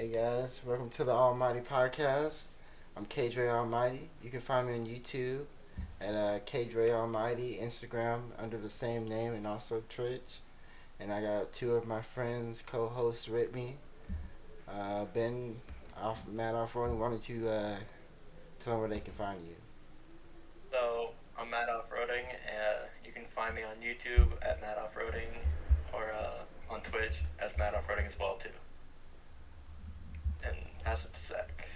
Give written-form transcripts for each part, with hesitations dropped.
Hey guys, welcome to the Almighty Podcast. I'm K-dre Almighty. You can find me on YouTube at K-dre Almighty, Instagram under the same name, and also Twitch. And I got two of my friends, co-hosts with me. Ben, Matt Offroading. Why don't you tell them where they can find you? So I'm Matt Offroading. You can find me on YouTube at Matt Offroading or on Twitch as Matt Offroading as well too. And pass it to Zach.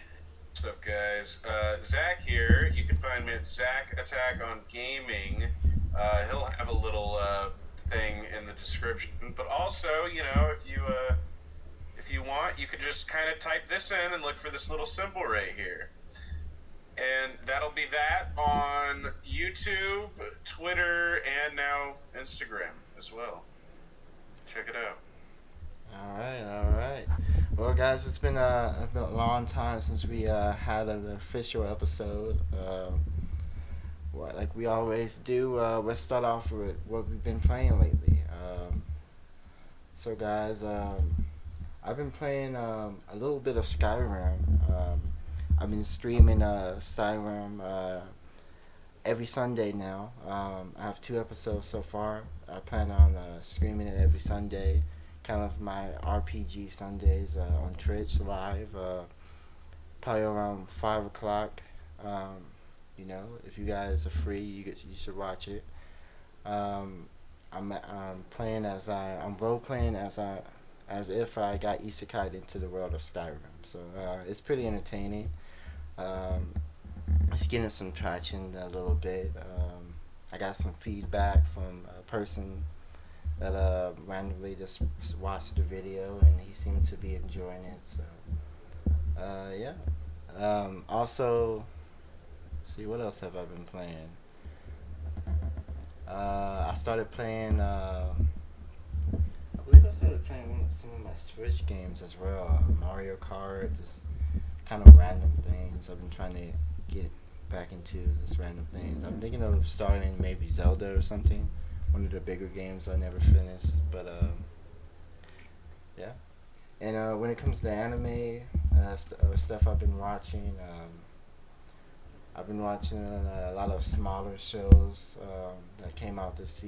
What's up, guys? Zach here. You can find me at Zach Attack on Gaming. He'll have a little thing in the description, but also, if you want, you could just kind of type this in and look for this little symbol right here, and that'll be that on YouTube, Twitter, and now Instagram as well. Check it out. All right. Well, guys, it's been a long time since we had an official episode. Like we always do, let's start off with what we've been playing lately. So, guys, I've been playing a little bit of Skyrim. I've been streaming Skyrim every Sunday now. I have two episodes so far. I plan on streaming it every Sunday. Kind of my RPG Sundays on Twitch live. Probably around 5 o'clock. If you guys are free, you should watch it. Um, I'm playing I'm role playing as if I got isekai into the world of Skyrim. So it's pretty entertaining. Um, it's getting some traction a little bit. I got some feedback from a person that randomly just watched the video and he seemed to be enjoying it. So yeah. Also, see what else have I been playing? I started playing. I believe I started playing some of my Switch games as well. Mario Kart, just kind of random things. I've been trying to get back into this random things. I'm thinking of starting maybe Zelda or something. One of the bigger games I never finished, but yeah. And when it comes to anime stuff I've been watching, I've been watching a lot of smaller shows that came out this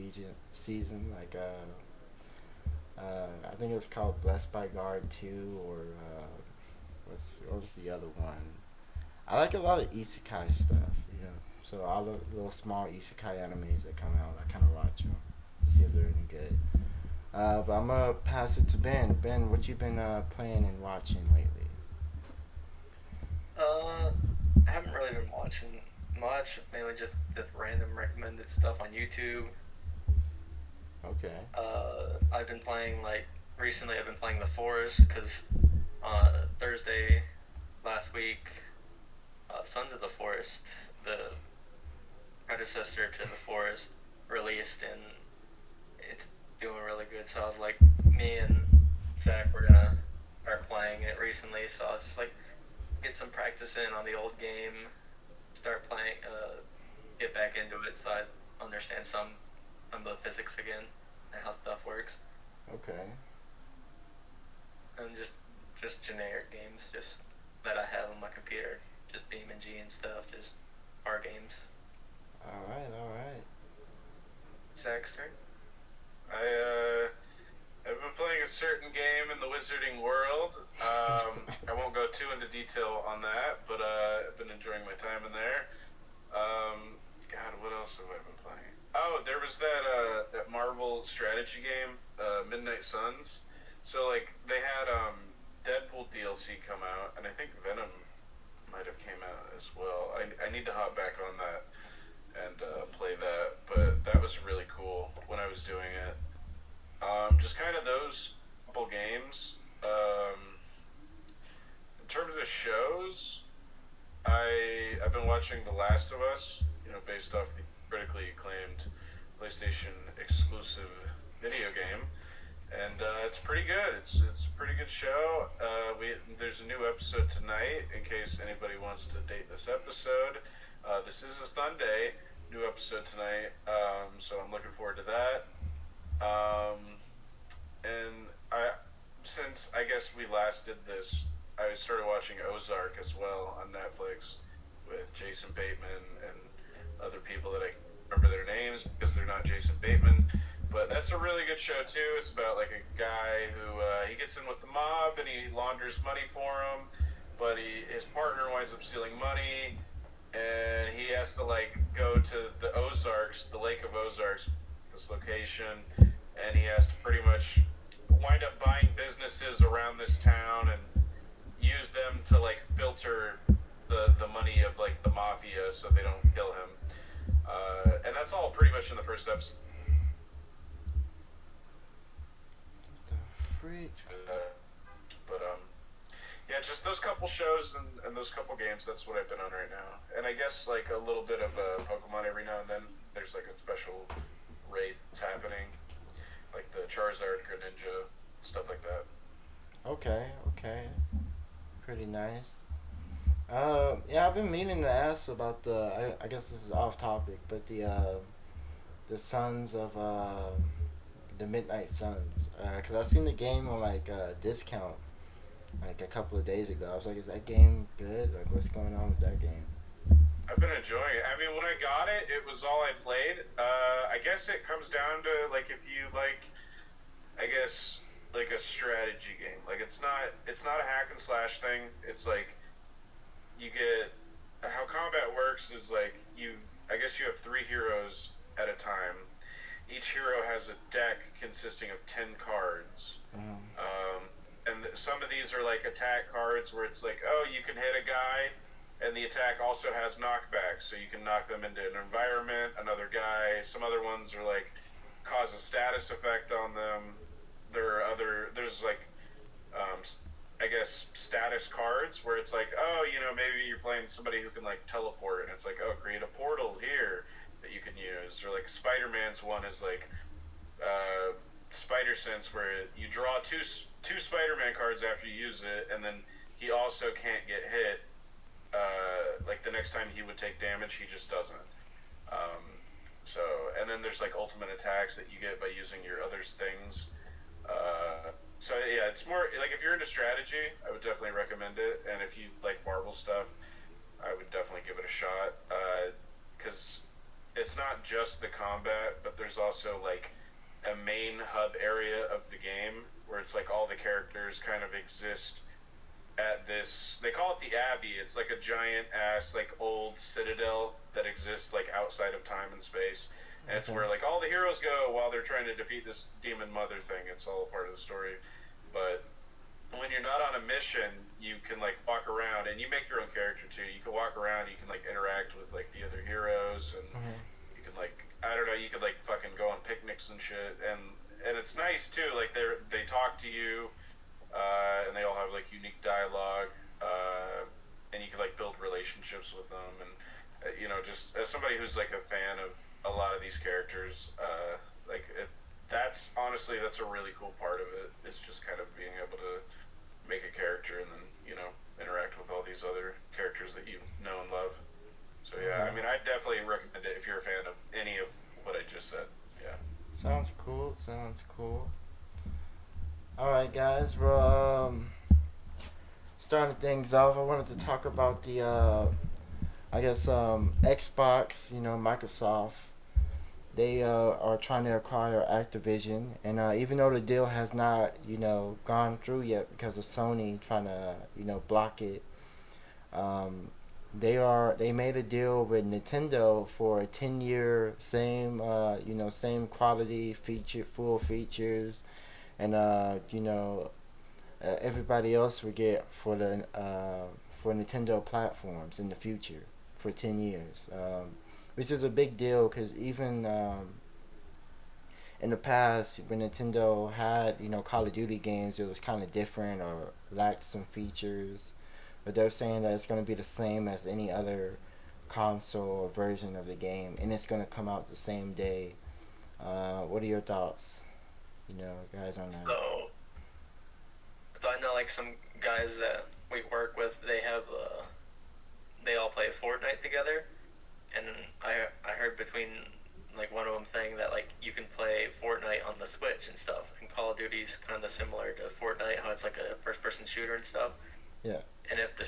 season, like I think it was called Blessed by Guard 2, or what was the other one? I like a lot of isekai stuff, you know. So all the little small isekai animes that come out, I kind of watch them to see if they're any good. But I'm gonna pass it to Ben. Ben, what you been playing and watching lately? I haven't really been watching much, mainly just random recommended stuff on YouTube. Okay. I've been playing recently. I've been playing The Forest because Thursday last week, Sons of the Forest, the predecessor to The Forest, released, and it's doing really good. So I was like, me and Zach were gonna start playing it recently. So I was just like, get some practice in on the old game, start playing, get back into it, so I understand some of the physics again and how stuff works. Okay. And just generic games, just that I have on my computer, just BeamNG and stuff, just our games. All right. All right. Zach's turn. I've been playing a certain game in the Wizarding world. I won't go too into detail on that, but I've been enjoying my time in there. God, what else have I been playing? Oh, there was that Marvel strategy game, Midnight Suns. So like they had Deadpool DLC come out, and I think Venom might have came out as well. I need to hop back on that and play that, but that was really cool when I was doing it. Just kind of those couple games. In terms of shows, I've been watching The Last of Us. Based off the critically acclaimed PlayStation exclusive video game, and it's pretty good. It's a pretty good show. There's a new episode tonight. In case anybody wants to date this episode, this is a Sunday. New episode tonight. So I'm looking forward to that. And since I guess we last did this, I started watching Ozark as well on Netflix with Jason Bateman and other people that I can't remember their names because they're not Jason Bateman. But that's a really good show too. It's about like a guy who he gets in with the mob and he launders money for him, but his partner winds up stealing money, and he has to like go to the Ozarks, the Lake of Ozarks, this location, and he has to pretty much wind up buying businesses around this town and use them to like filter the money of like the mafia so they don't kill him. And that's all pretty much in the first episode. The freak. But yeah, just those couple shows and those couple games. That's what I've been on right now. And I guess like a little bit of Pokemon every now and then. There's like a special raid that's happening, like the Charizard Greninja, stuff like that. Okay, okay. Pretty nice. Yeah, I've been meaning to ask about I guess this is off topic, but the Sons of the Midnight Suns. Cause I seen the game on like discount like a couple of days ago. I was like, is that game good? Like, what's going on with that game? I've been enjoying it. I mean, when I got it, it was all I played. I guess it comes down to like if you like, I guess like a strategy game. Like it's not a hack and slash thing. It's like you get how combat works is like you. I guess you have three heroes at a time. Each hero has a deck consisting of 10 cards. And some of these are like attack cards where it's like, oh, you can hit a guy, and the attack also has knockback, so you can knock them into an environment, another guy. Some other ones are like cause a status effect on them. There's like, um, I guess status cards where it's like, oh, maybe you're playing somebody who can like teleport, and it's like, oh, create a portal here that you can use. Or like Spider-Man's one is like, uh, Spider Sense, where you draw two Spider-Man cards after you use it, and then he also can't get hit. Like the next time he would take damage, he just doesn't. Um, so, and then there's like ultimate attacks that you get by using your others things. So yeah, it's more like if you're into strategy, I would definitely recommend it. And if you like Marvel stuff, I would definitely give it a shot. Because it's not just the combat, but there's also like a main hub area of the game where it's like all the characters kind of exist at this. They call it the Abbey. It's like a giant ass like old citadel that exists like outside of time and space, and it's Okay. where like all the heroes go while they're trying to defeat this demon mother thing. It's all a part of the story. But when you're not on a mission, you can like walk around and you make your own character too. You can walk around, you can like interact with like the other heroes, and Mm-hmm. you can like, I don't know, you could like fucking go on picnics and shit, and it's nice too. Like they talk to you, and they all have like unique dialogue, and you can like build relationships with them, and just as somebody who's like a fan of a lot of these characters, like that's honestly that's a really cool part of it. It's just kind of being able to make a character and then interact with all these other characters that you know and love. So yeah, I Okay. mean, I definitely recommend it if you're a fan of any of what I just said. Yeah. Sounds cool. Sounds cool. All right, guys. Well, starting things off, I wanted to talk about the I guess Xbox. Microsoft. They are trying to acquire Activision, and even though the deal has not, gone through yet because of Sony trying to, block it, um, they made a deal with Nintendo for a 10-year same, same quality feature, full features, and everybody else would get for Nintendo platforms in the future for 10 years, which is a big deal because even in the past when Nintendo had Call of Duty games, it was kind of different or lacked some features, but they're saying that it's going to be the same as any other console or version of the game, and it's going to come out the same day. What are your thoughts, guys, on that? So I know like some guys that we work with, they all play Fortnite together, and I heard between like one of them saying that like you can play Fortnite on the Switch and stuff, and Call of Duty's kind of similar to Fortnite, how it's like a first person shooter and stuff. Yeah. and if the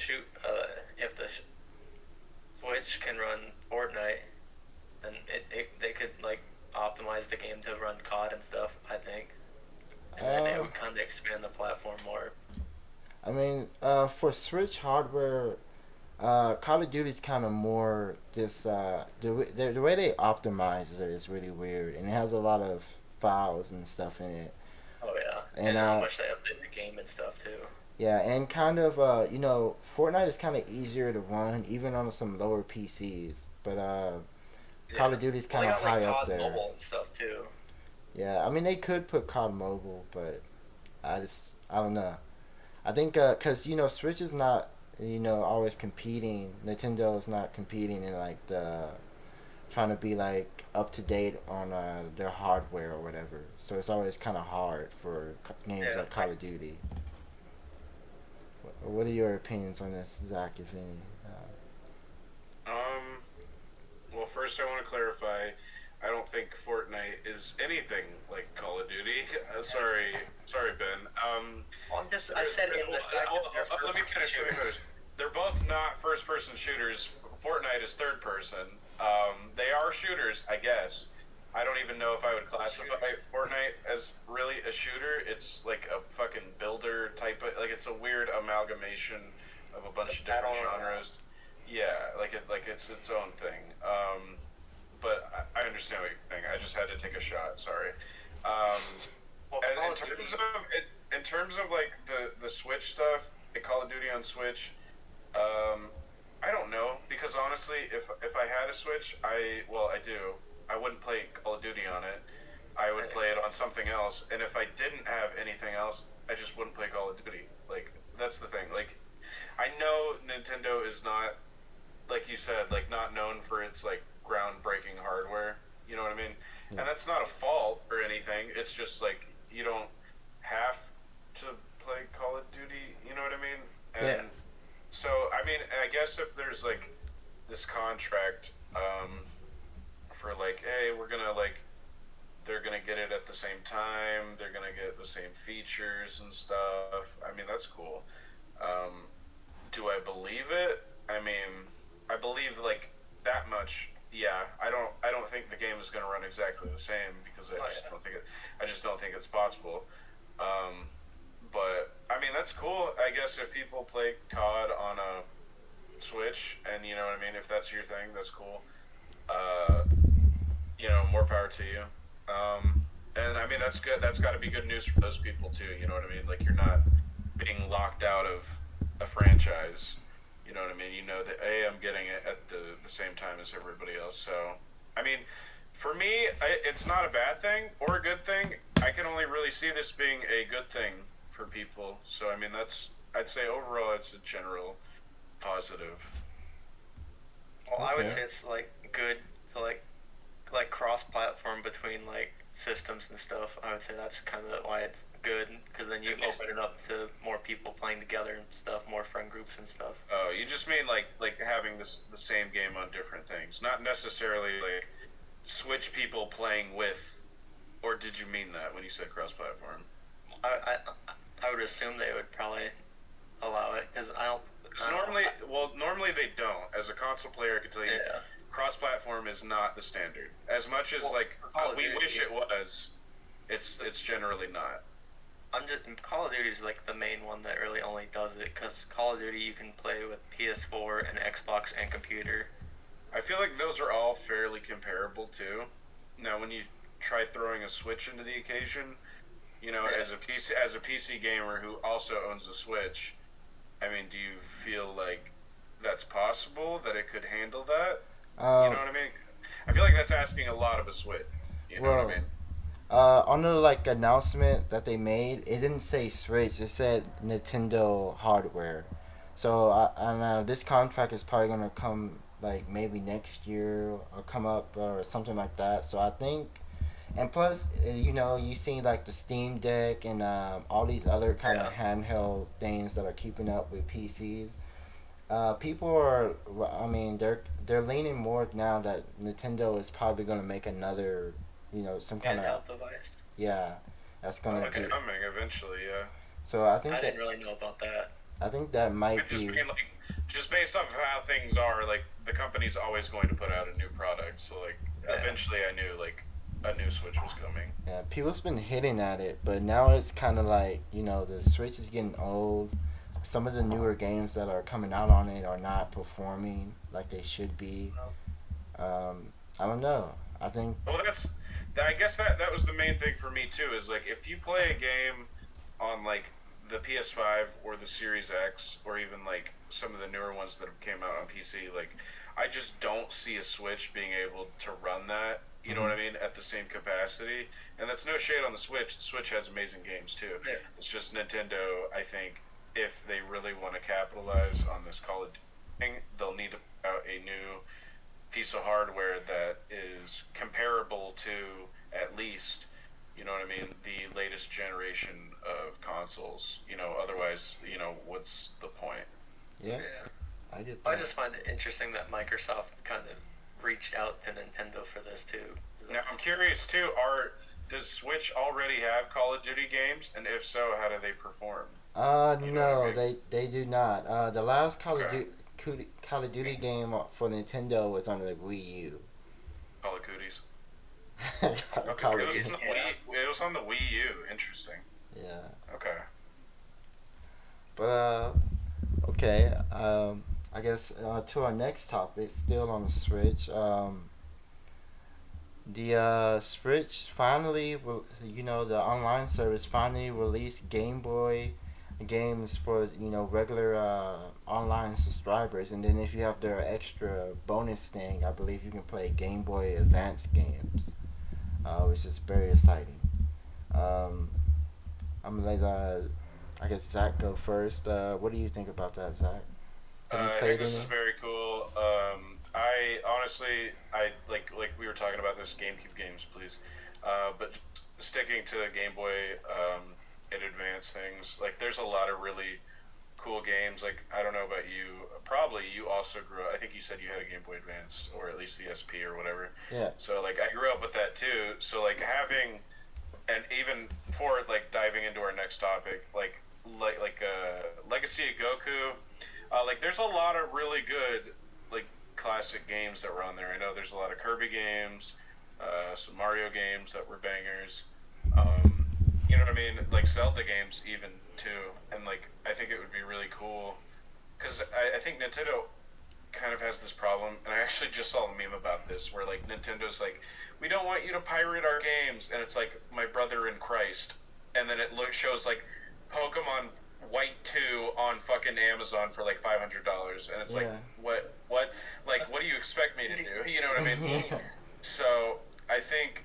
Switch can run Fortnite, then they could like optimize the game to run COD and stuff. I think, and then it Uh, would kind of expand the platform more. I mean, for Switch hardware, Call of Duty's kind of more just the way they optimize it is really weird, and it has a lot of files and stuff in it, Oh yeah, and and how much they update the game and stuff too. yeah, and kind of Fortnite is kind of easier to run even on some lower PCs, but Call Yeah. of Duty's Well, kind they of got like high up COD there. Mobile and stuff too. Yeah, I mean they could put COD Mobile, but I don't know. I think cause Switch is not always competing. Nintendo's not competing in like the trying to be like up to date on their hardware or whatever. So it's always kind of hard for games Yeah. like Call of Duty. What are your opinions on this, Zach? If any? Um, well, first I want to clarify. I don't think Fortnite is anything like Call of Duty. Sorry, Ben. Well, I said in the fact that they're Let first me person finish. Let me shooters. finish. They're both not first-person shooters. Fortnite is third person. They are shooters, I guess. I don't even know if I would classify Fortnite as really a shooter. It's like a fucking builder type of like it's a weird amalgamation of a The bunch of different battle royale. genres. Yeah, like it's its own thing. But I understand what you're saying. I just had to take a shot. Sorry. Um, Well, and Call of Duty. in terms of like the Switch stuff, the Call of Duty on Switch, um, I don't know because honestly, if I had a Switch, I do. I wouldn't play Call of Duty on it. I would eh, play it on something else, and if I didn't have anything else, I just wouldn't play Call of Duty. Like that's the thing. Like I know Nintendo is not like you said, like not known for its like groundbreaking hardware. You know what I mean? Yeah. And that's not a fault or anything. It's just like you don't have to play Call of Duty. You know what I mean? Yeah. And so, I mean, I guess if there's like this contract for like, hey, we're gonna like, they're gonna get it at the same time. They're gonna get the same features and stuff. I mean, that's cool. Um, do I believe it? I mean, I believe like that much. Yeah, I don't think the game is going to run exactly the same because Oh yeah. I just don't think it's possible. Um, but I mean, that's cool. I guess if people play COD on a Switch, and you know what I mean, if that's your thing, that's cool. Uh, more power to you. And I mean, that's good. That's got to be good news for those people too. You know what I mean? Like you're not being locked out of a franchise. You know what I mean? You know that I'm getting it at the same time as everybody else. So, I mean, for me, it's not a bad thing or a good thing. I can only really see this being a good thing for people. So, I mean, I'd say overall it's a general positive. Well, I would Okay. say it's like good to like cross-platform between like systems and stuff. I would say that's kind of why it's good because then you It is. open it up to more people playing together and stuff, more friend groups and stuff. Oh, you just mean like having the same game on different things, not necessarily like switch people playing with. Or did you mean that when you said cross-platform? I I would assume they would probably allow it because Because I don't know. normally they don't. As a console player, I can tell you, Yeah. cross-platform is not the standard. As much as Well, like for Call of we wish Duty, it was, it's generally not. Call of Duty is like the main one that really only does it because Call of Duty you can play with PS4 and Xbox and computer. I feel like those are all fairly comparable too. Now, when you try throwing a Switch into the occasion, Yeah. as a PC gamer who also owns a Switch, I mean, do you feel like that's possible that it could handle that? You Uh, know what I mean? I feel like that's asking a lot of a Switch. You know what I well, mean? on the like announcement that they made, it didn't say Switch. It said Nintendo hardware. So I know this contract is probably gonna come like maybe next year or come up or something like that. So I think, and plus, you see like the Steam Deck and all these other kind of Yeah. handheld things that are keeping up with PCs. People are, I mean, they're leaning more now that Nintendo is probably gonna make another, some kind of, Handheld device. yeah, that's Oh, gonna it's do. coming eventually. Yeah. So I think I didn't really know about that. I think that might And just be. being like, just based off of how things are, like the company's always going to put out a new product. So like, Yeah. eventually, I knew like a new Switch was coming. Yeah, people's been hitting at it, but now it's kind of like the Switch is getting old. Some of the newer games that are coming out on it are not performing like they should be. I don't know. I think. Well, I guess that was the main thing for me too. Is like if you play a game on like the PS5 or the Series X or even like some of the newer ones that have came out on PC, like I just don't see a Switch being able to run that. You know what Mhm. I mean? At the same capacity, and that's no shade on the Switch. The Switch has amazing games too. Yeah. It's just Nintendo. I think if they really want to capitalize on this Call of Duty thing, they'll need to put out a new piece of hardware that is comparable to at least what I mean, the latest generation of consoles. Otherwise, what's the point? Yeah, Yeah. I get I that. just find it interesting that Microsoft kind of reached out to Nintendo for this too. Now I'm curious too. Are Does Switch already have Call of Duty games, and if so, how do they perform? You know what I No, mean? they do not. The last Okay, Call of Duty game for Nintendo was on the Wii U. Call of Duties. Okay, Call it of was Duty. on the Yeah. Wii. It was on the Wii U. Interesting. Yeah, Okay. but okay. I guess to our next topic, still on the Switch. The Switch finally, the online service finally released Game Boy games for regular online subscribers, and then if you have their extra bonus thing, I believe you can play Game Boy Advance games, which is very exciting. Um, I'm gonna let I guess Zach go first. What do you think about that, Zach? Have you I think played this any? is very cool. I honestly, I like we were talking about this GameCube games, please. But sticking to Game Boy in advance things, like there's a lot of really cool games. Like I don't know about you, probably you also grew up. I think you said you had a Game Boy Advance or at least the SP or whatever. Yeah. So like I grew up with that too. So like having and even before like diving into our next topic, Legacy of Goku, like there's a lot of really good like classic games that were on there. I know there's a lot of Kirby games, some Mario games that were bangers. Um, you know what I mean? Like Zelda games even too. And like I think it would be really cool because I think Nintendo kind of has this problem, and I actually just saw a meme about this where like Nintendo's like, we don't want you to pirate our games, and it's like my brother in Christ, and then shows like Pokemon White 2 on fucking Amazon for like $500, and it's like Yeah. what like what do you expect me to do? You know what I mean? Yeah. So I think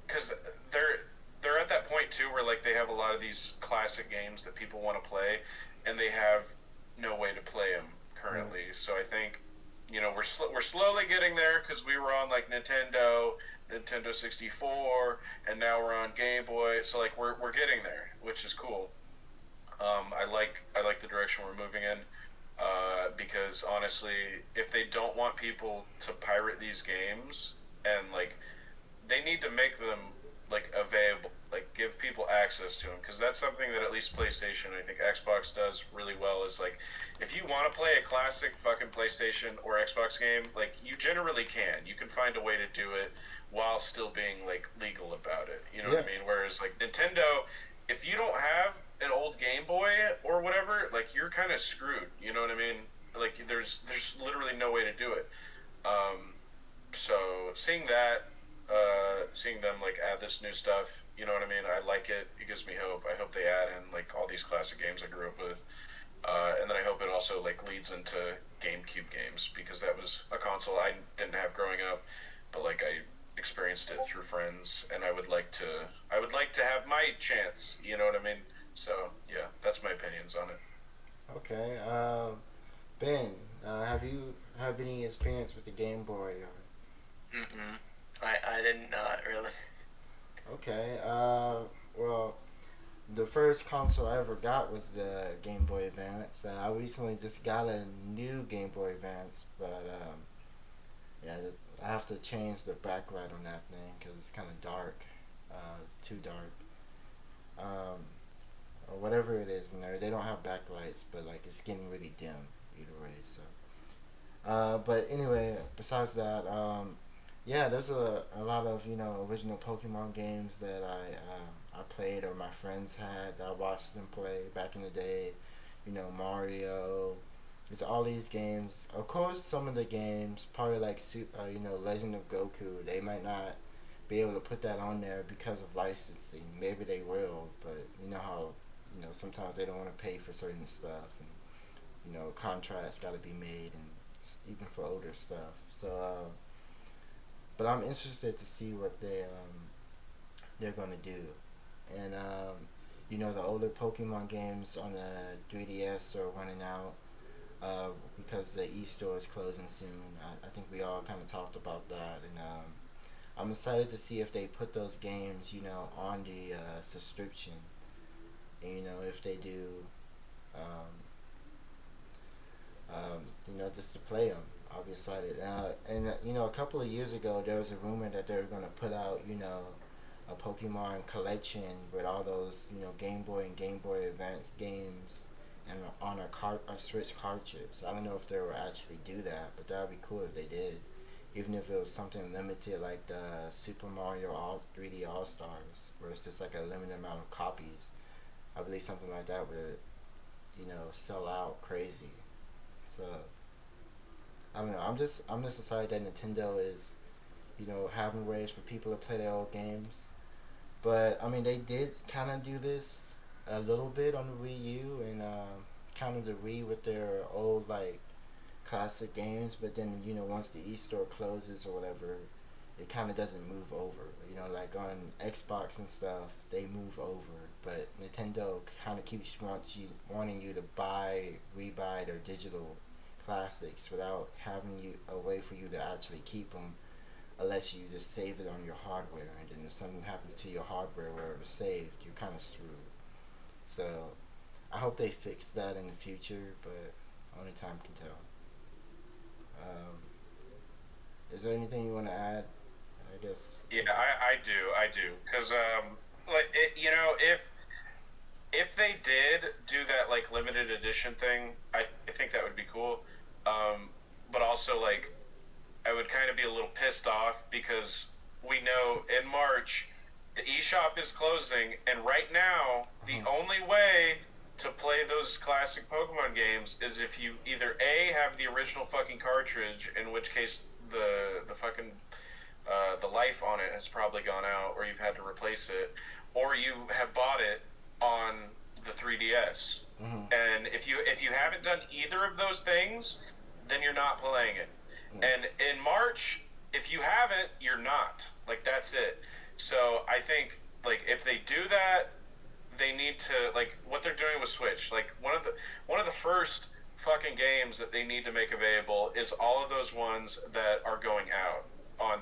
because they're at that point too where like they have a lot of these classic games that people want to play, and they have no way to play them Right. currently. So I think we're slowly getting there because we were on like Nintendo 64, and now we're on Game Boy. So like we're getting there, which is cool. I like the direction we're moving in. Because honestly, if they don't want people to pirate these games and like they need to make them like available, like give people access to them, because that's something that at least PlayStation, I think Xbox does really well. Is like if you want to play a classic fucking PlayStation or Xbox game, like you generally can. You can find a way to do it while still being like legal about it. You know what Yeah. I mean? Whereas like Nintendo, if you don't have an old Game Boy or whatever, like you're kind of screwed. You know what I mean? Like there's literally no way to do it. Um, so seeing them like add this new stuff, you know what I mean? I like it. It gives me hope. I hope they add in like all these classic games I grew up with, and then I hope it also like leads into GameCube games because that was a console I didn't have growing up, but like I experienced it through friends, and I would like to have my chance. You know what I mean? So yeah, that's my opinions on it. Okay. Ben, have you have any experience with the Game Boy? Mm-mm. I did not really. Okay. Well, the first console I ever got was the Game Boy Advance. I recently just got a new Game Boy Advance, but yeah, I have to change the backlight on that thing because it's kind of dark. It's too dark. Um, or whatever it is in there. They don't have backlights, but like it's getting really dim either way. So, but anyway, besides that, yeah, there's a lot of original Pokemon games that I played or my friends had that I watched them play back in the day. Mario. It's all these games. Of course, some of the games, probably like Legend of Goku, they might not be able to put that on there because of licensing. Maybe they will, but you know how sometimes they don't want to pay for certain stuff, and contracts got to be made, and even for older stuff. So, but I'm interested to see what they're gonna do, and the older Pokemon games on the 3DS are running out. Because the e-store is closing soon. I think we all kind of talked about that, and I'm excited to see if they put those games, on the subscription. And, if they do, um, just to play them. I'll be excited. And a couple of years ago, there was a rumor that they were going to put out, a Pokemon collection with all those, Game Boy and Game Boy Advance games, and on a Switch cartridge. I don't know if they will actually do that, but that would be cool if they did. Even if it was something limited like the Super Mario 3D All Stars, where it's just like a limited amount of copies. I believe something like that would, sell out crazy. So I don't know. I'm just excited that Nintendo is, having ways for people to play their old games. But I mean, they did kind of do this a little bit on the Wii U and kind of the Wii with their old like classic games. But then once the e-store closes or whatever, it kind of doesn't move over. Like on Xbox and stuff, they move over. But Nintendo kind of keeps wanting you to rebuy their digital classics without having a way for you to actually keep them, unless you just save it on your hardware. And then if something happens to your hardware where it was saved, you're kind of screwed. So I hope they fix that in the future, but only time can tell. Um, is there anything you want to add? I guess. Yeah, I do, because like if they did do that like limited edition thing, I think that would be cool. Um, but also like I would kind of be a little pissed off because we know in March the eShop is closing, and right now the only way to play those classic Pokemon games is if you either A have the original fucking cartridge, in which case the fucking the life on it has probably gone out, or you've had to replace it, or you have bought it on the 3DS. Mm-hmm. And if you haven't done either of those things, then you're not playing it. Yeah. And in March, if you haven't, you're not. Like that's it. So I think like if they do that, they need to like what they're doing with Switch. Like one of the first fucking games that they need to make available is all of those ones that are going out on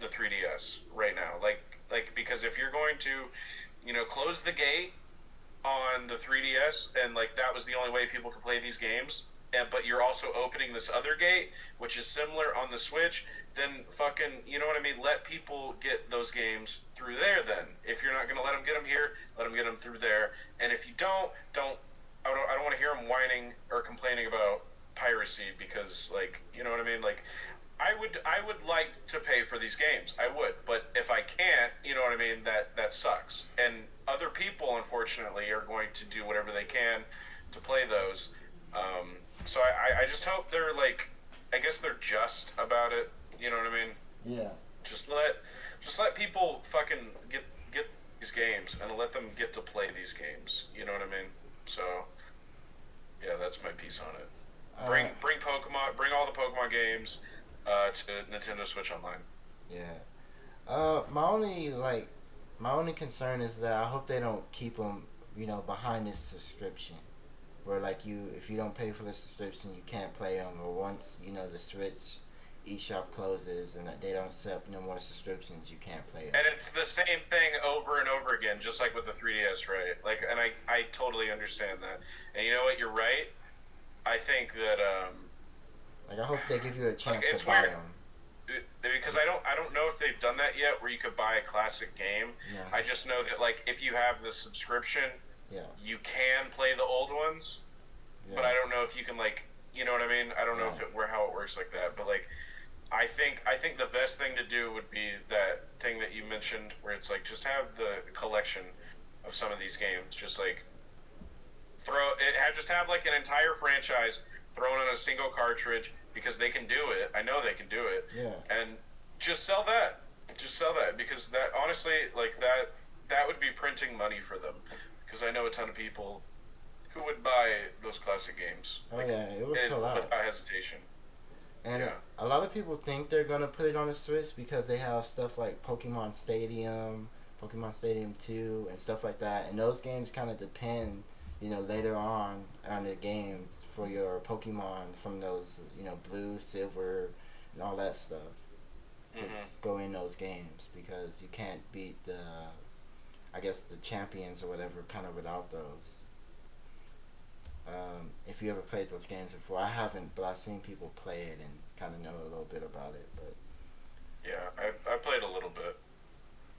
the 3DS right now. Like because if you're going to, close the gate on the 3DS and like that was the only way people could play these games, but you're also opening this other gate, which is similar on the Switch, then fucking, you know what I mean? Let people get those games through there then. If you're not going to let them get them here, let them get them through there. And if you I don't want to hear them whining or complaining about piracy because, like, you know what I mean? Like, I would like to pay for these games. I would. But if I can't, you know what I mean? That sucks. And other people, unfortunately, are going to do whatever they can to play those. So I just hope they're like, I guess they're just about it. You know what I mean? Yeah. Just let people fucking get these games and let them get to play these games. You know what I mean? So yeah, that's my piece on it. Bring Pokemon, bring all the Pokemon games to Nintendo Switch Online. Yeah. My only concern is that I hope they don't keep them, behind this subscription, where like if you don't pay for the subscription, you can't play them, or once the Switch eShop closes and they don't accept no more subscriptions, you can't play them. And it's the same thing over and over again, just like with the 3DS, right? Like, and I totally understand that. And you know what? You're right. I think that like I hope they give you a chance it's to buy weird. them. Because I don't know if they've done that yet, where you could buy a classic game. Yeah. I just know that like if you have the subscription, Yeah. you can play the old ones, Yeah. but I don't know if you can like, you know what I mean? I don't know Yeah. if it where how it works like that, but like I think the best thing to do would be that thing that you mentioned where it's like just have the collection of some of these games, just like just have like an entire franchise thrown on a single cartridge because they can do it. I know they can do it, Yeah. and just sell that. Just sell that because that honestly, like that would be printing money for them. Because I know a ton of people who would buy those classic games Oh like yeah, it will sell out. without hesitation. And Yeah. a lot of people think they're gonna put it on the Switch because they have stuff like Pokemon Stadium 2, and stuff like that. And those games kind of depend, later on the games for your Pokemon from those, blue, silver, and all that stuff to Mm-hmm. go in those games because you can't beat I guess, the champions or whatever kind of without those. If you ever played those games before, I haven't, but I've seen people play it and kind of know a little bit about it. But Yeah, I played a little bit.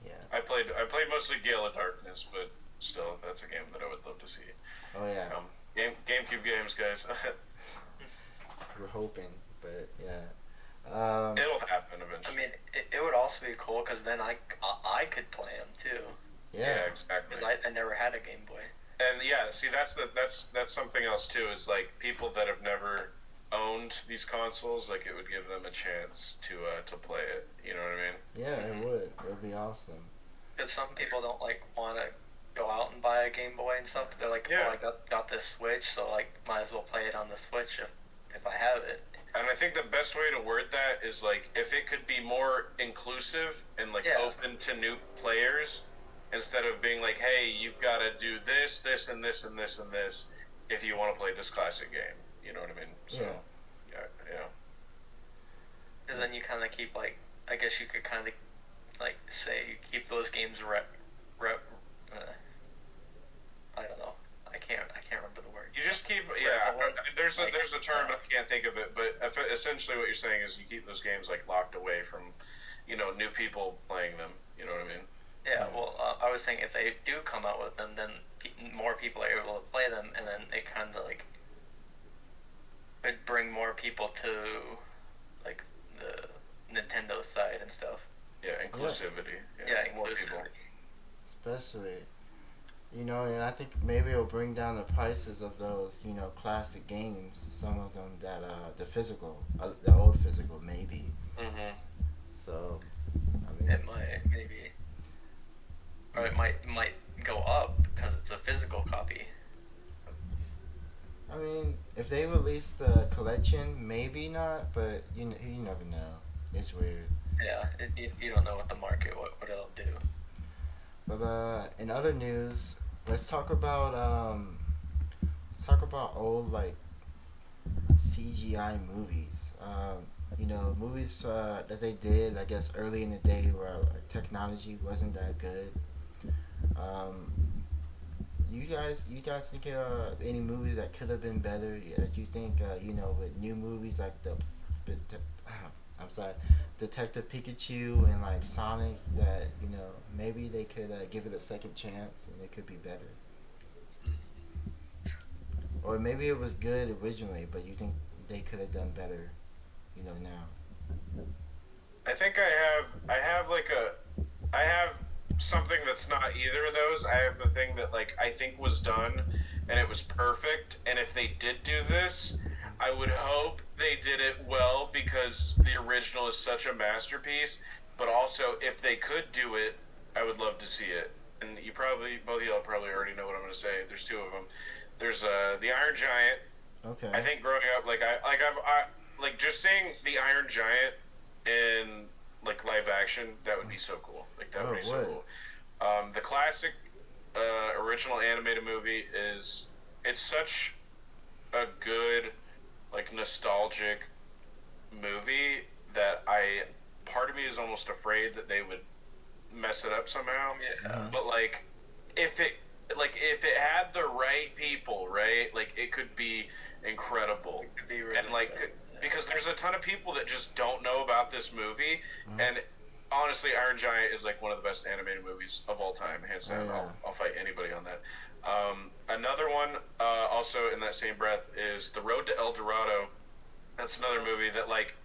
yeah, I played mostly Gale of Darkness, but still, that's a game that I would love to see. oh yeah, GameCube games, guys. we're hoping, but yeah, It'll happen I eventually. mean, it would also be cool because then I could play them too. yeah, Yeah, exactly. Because I never had a Game Boy. And yeah, see, that's something else too. Is like people that have never owned these consoles, like it would give them a chance to play it. You know what I mean? yeah, it Mhm. would. It would be awesome. Because some people don't like want to go out and buy a Game Boy and stuff. They're like, Yeah. oh, I got this Switch, so like might as well play it on the Switch if I have it. And I think the best way to word that is like if it could be more inclusive and like Yeah. open to new players instead of being like, hey, you've got to do this, this, and this, and this, and this if you want to play this classic game. You know what I mean? So, Yeah. yeah. Because then you kind of keep like, I guess you could kind of like say you keep those games I don't know. I can't remember the word. You just keep, yeah. Relevant, There's like, a term I can't think of it, but essentially what you're saying is you keep those games like locked away from, new people playing them. You know what I mean? Yeah, well, I was saying if they do come out with them, then more people are able to play them, and then it kind of like would bring more people to like the Nintendo side and stuff. Yeah, inclusivity. Yeah, More people. inclusivity. Especially, and I think maybe it'll bring down the prices of those, classic games. Some of them that the old physical, maybe. Mm-hmm. So, I mean, It might maybe, or it might go up because it's a physical copy. if they release the collection, maybe not, but you never know. It's weird. Yeah, you don't know what the market what it'll do. But in other news, let's talk about old like CGI movies. Movies that they did, I guess, early in the day where technology wasn't that good. Um, you guys think any movies that could have been better? That you think with new movies like I'm sorry, Detective Pikachu and like Sonic, that maybe they could give it a second chance and it could be better. Or maybe it was good originally, but you think they could have done better, now. I think I have something that's not either of those. I have the thing that like I think was done and it was perfect. And if they did do this, I would hope they did it well because the original is such a masterpiece. But also, if they could do it, I would love to see it. And both of y'all probably already know what I'm going to say. There's two of them. There's the Iron Giant. Okay. I think growing up, like just seeing the Iron Giant in like live action, that would be so cool. Like that would be so what? cool. The classic original animated movie it's such a good like nostalgic movie that part of me is almost afraid that they would mess it up somehow. Yeah. But if it if it had the right people, right, like it could be incredible. It could be really And like good. because there's a ton of people that just don't know about this movie, Mhm. and honestly, Iron Giant is like one of the best animated movies of all time, hands Oh down. yeah. I'll fight anybody on that. Another one, also in that same breath, is The Road to El Dorado. That's another movie that like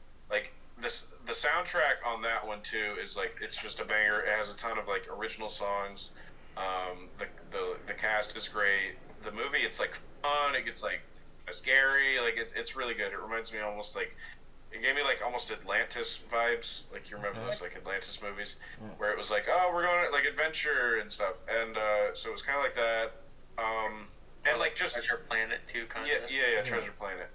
this the soundtrack on that one too is like it's just a banger. It has a ton of like original songs. The cast is great. The movie, it's like fun. It gets like scary. Like it's really good. It reminds me almost like it gave me like almost Atlantis vibes. Like you remember Okay. those like Atlantis movies Yeah. where it was like, oh, we're going to like adventure and stuff. And so it was kind of like that. And Or like like just Treasure Planet too, kind yeah, of. yeah, yeah, Yeah. Treasure Planet.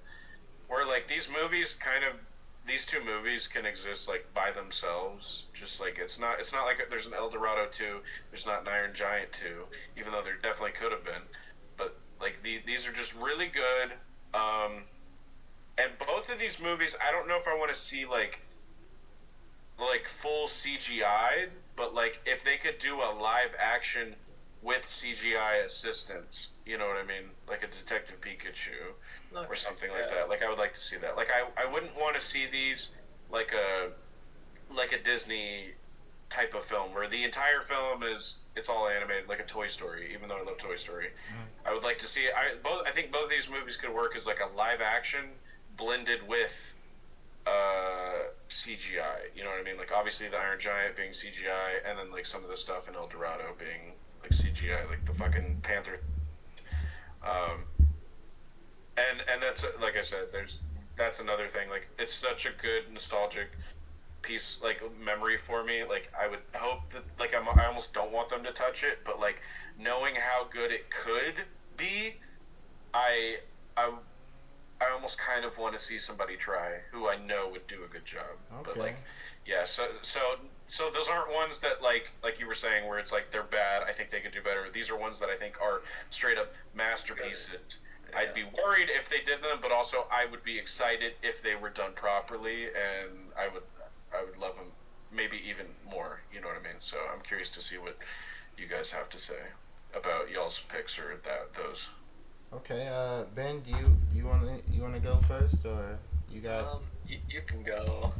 Where like these movies kind of these two movies can exist like by themselves. Just like it's not like there's an El Dorado 2, there's not an Iron Giant 2, even though there definitely could have been. But like these are just really good. Um, and both of these movies, I don't know if I want to see like full CGI'd, but like if they could do a live action with CGI assistance, you know what I mean? Like a Detective Pikachu or Okay. something like Yeah. that. Like I would like to see that. Like I wouldn't want to see these like a Disney type of film where the entire film is it's all animated like a Toy Story. Even though I love Toy Story, I would like to see. I think both of these movies could work as like a live action blended with CGI. You know what I mean? Like obviously the Iron Giant being CGI, and then like some of the stuff in El Dorado being like CGI, like the fucking Panther. Um, and that's like I said, that's another thing. Like it's such a good nostalgic piece, like memory for me. Like I would hope that like I almost don't want them to touch it, but like knowing how good it could be, I I I almost kind of want to see somebody try who I know would do a good job. But Okay. like, yeah, so those aren't ones that like you were saying where it's like they're bad. I think they could do better. These are ones that I think are straight up masterpieces. I'd Yeah. be worried if they did them, but also I would be excited if they were done properly, and I would love them maybe even more. You know what I mean? So I'm curious to see what you guys have to say about y'all's picks or that those. Okay. Ben, do you wanna go first or you got? You can go.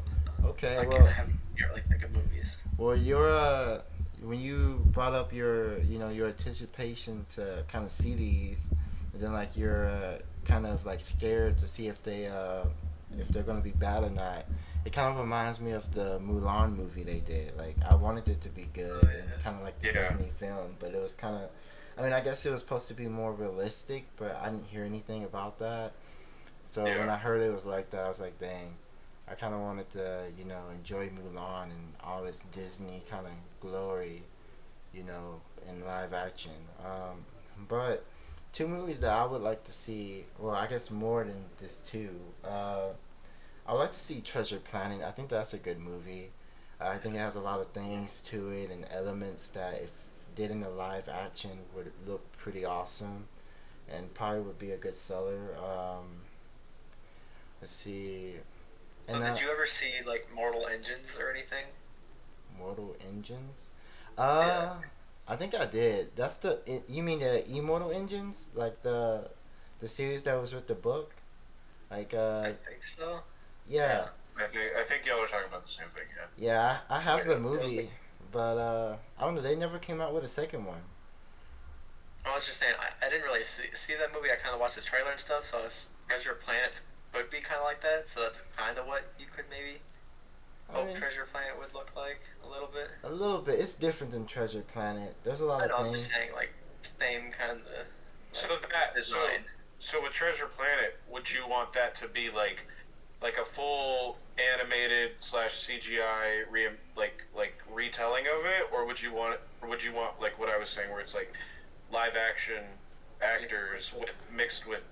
Okay. I Well, can't really think of movies. well, when you brought up your anticipation to kind of see these, and then like you're kind of like scared to see if they're gonna be bad or not. It kind of reminds me of the Mulan movie they did. Like I wanted it to be good Oh and kind of like the Yeah, Disney film, but it was kind of. I mean, I guess it was supposed to be more realistic, but I didn't hear anything about that. So when yeah. I heard it was like that, I was like, dang. I kind of wanted to, enjoy Mulan and all its Disney kind of glory, in live action. But two movies that I would like to see, well, I guess more than just two. I would like to see Treasure Planet. I think that's a good movie. I think it has a lot of things to it and elements that, if did in a live action, would look pretty awesome and probably would be a good seller. Let's see. So And did you ever see like Mortal Engines or anything? Mortal Engines. Yeah. Uh, I think I did. You mean the Immortal Engines, like the series that was with the book, like I think so. yeah, Yeah. I think y'all are talking about the same thing. Yeah. yeah. I have Okay. the It was movie, like but I don't know. They never came out with a second one. I was just saying I didn't really see that movie. I kind of watched the trailer and stuff. So I was Treasure Planet would be kind of like that. So that's kind of what you could maybe I hope mean, Treasure Planet would look like a little bit. a little bit. It's different than Treasure Planet. There's a lot I of know. I'm just things. saying like same kind of So like that so design. so with Treasure Planet, would you want that to be like a full animated slash CGI like retelling of it, or would you want like what I was saying where it's like live action actors with mixed with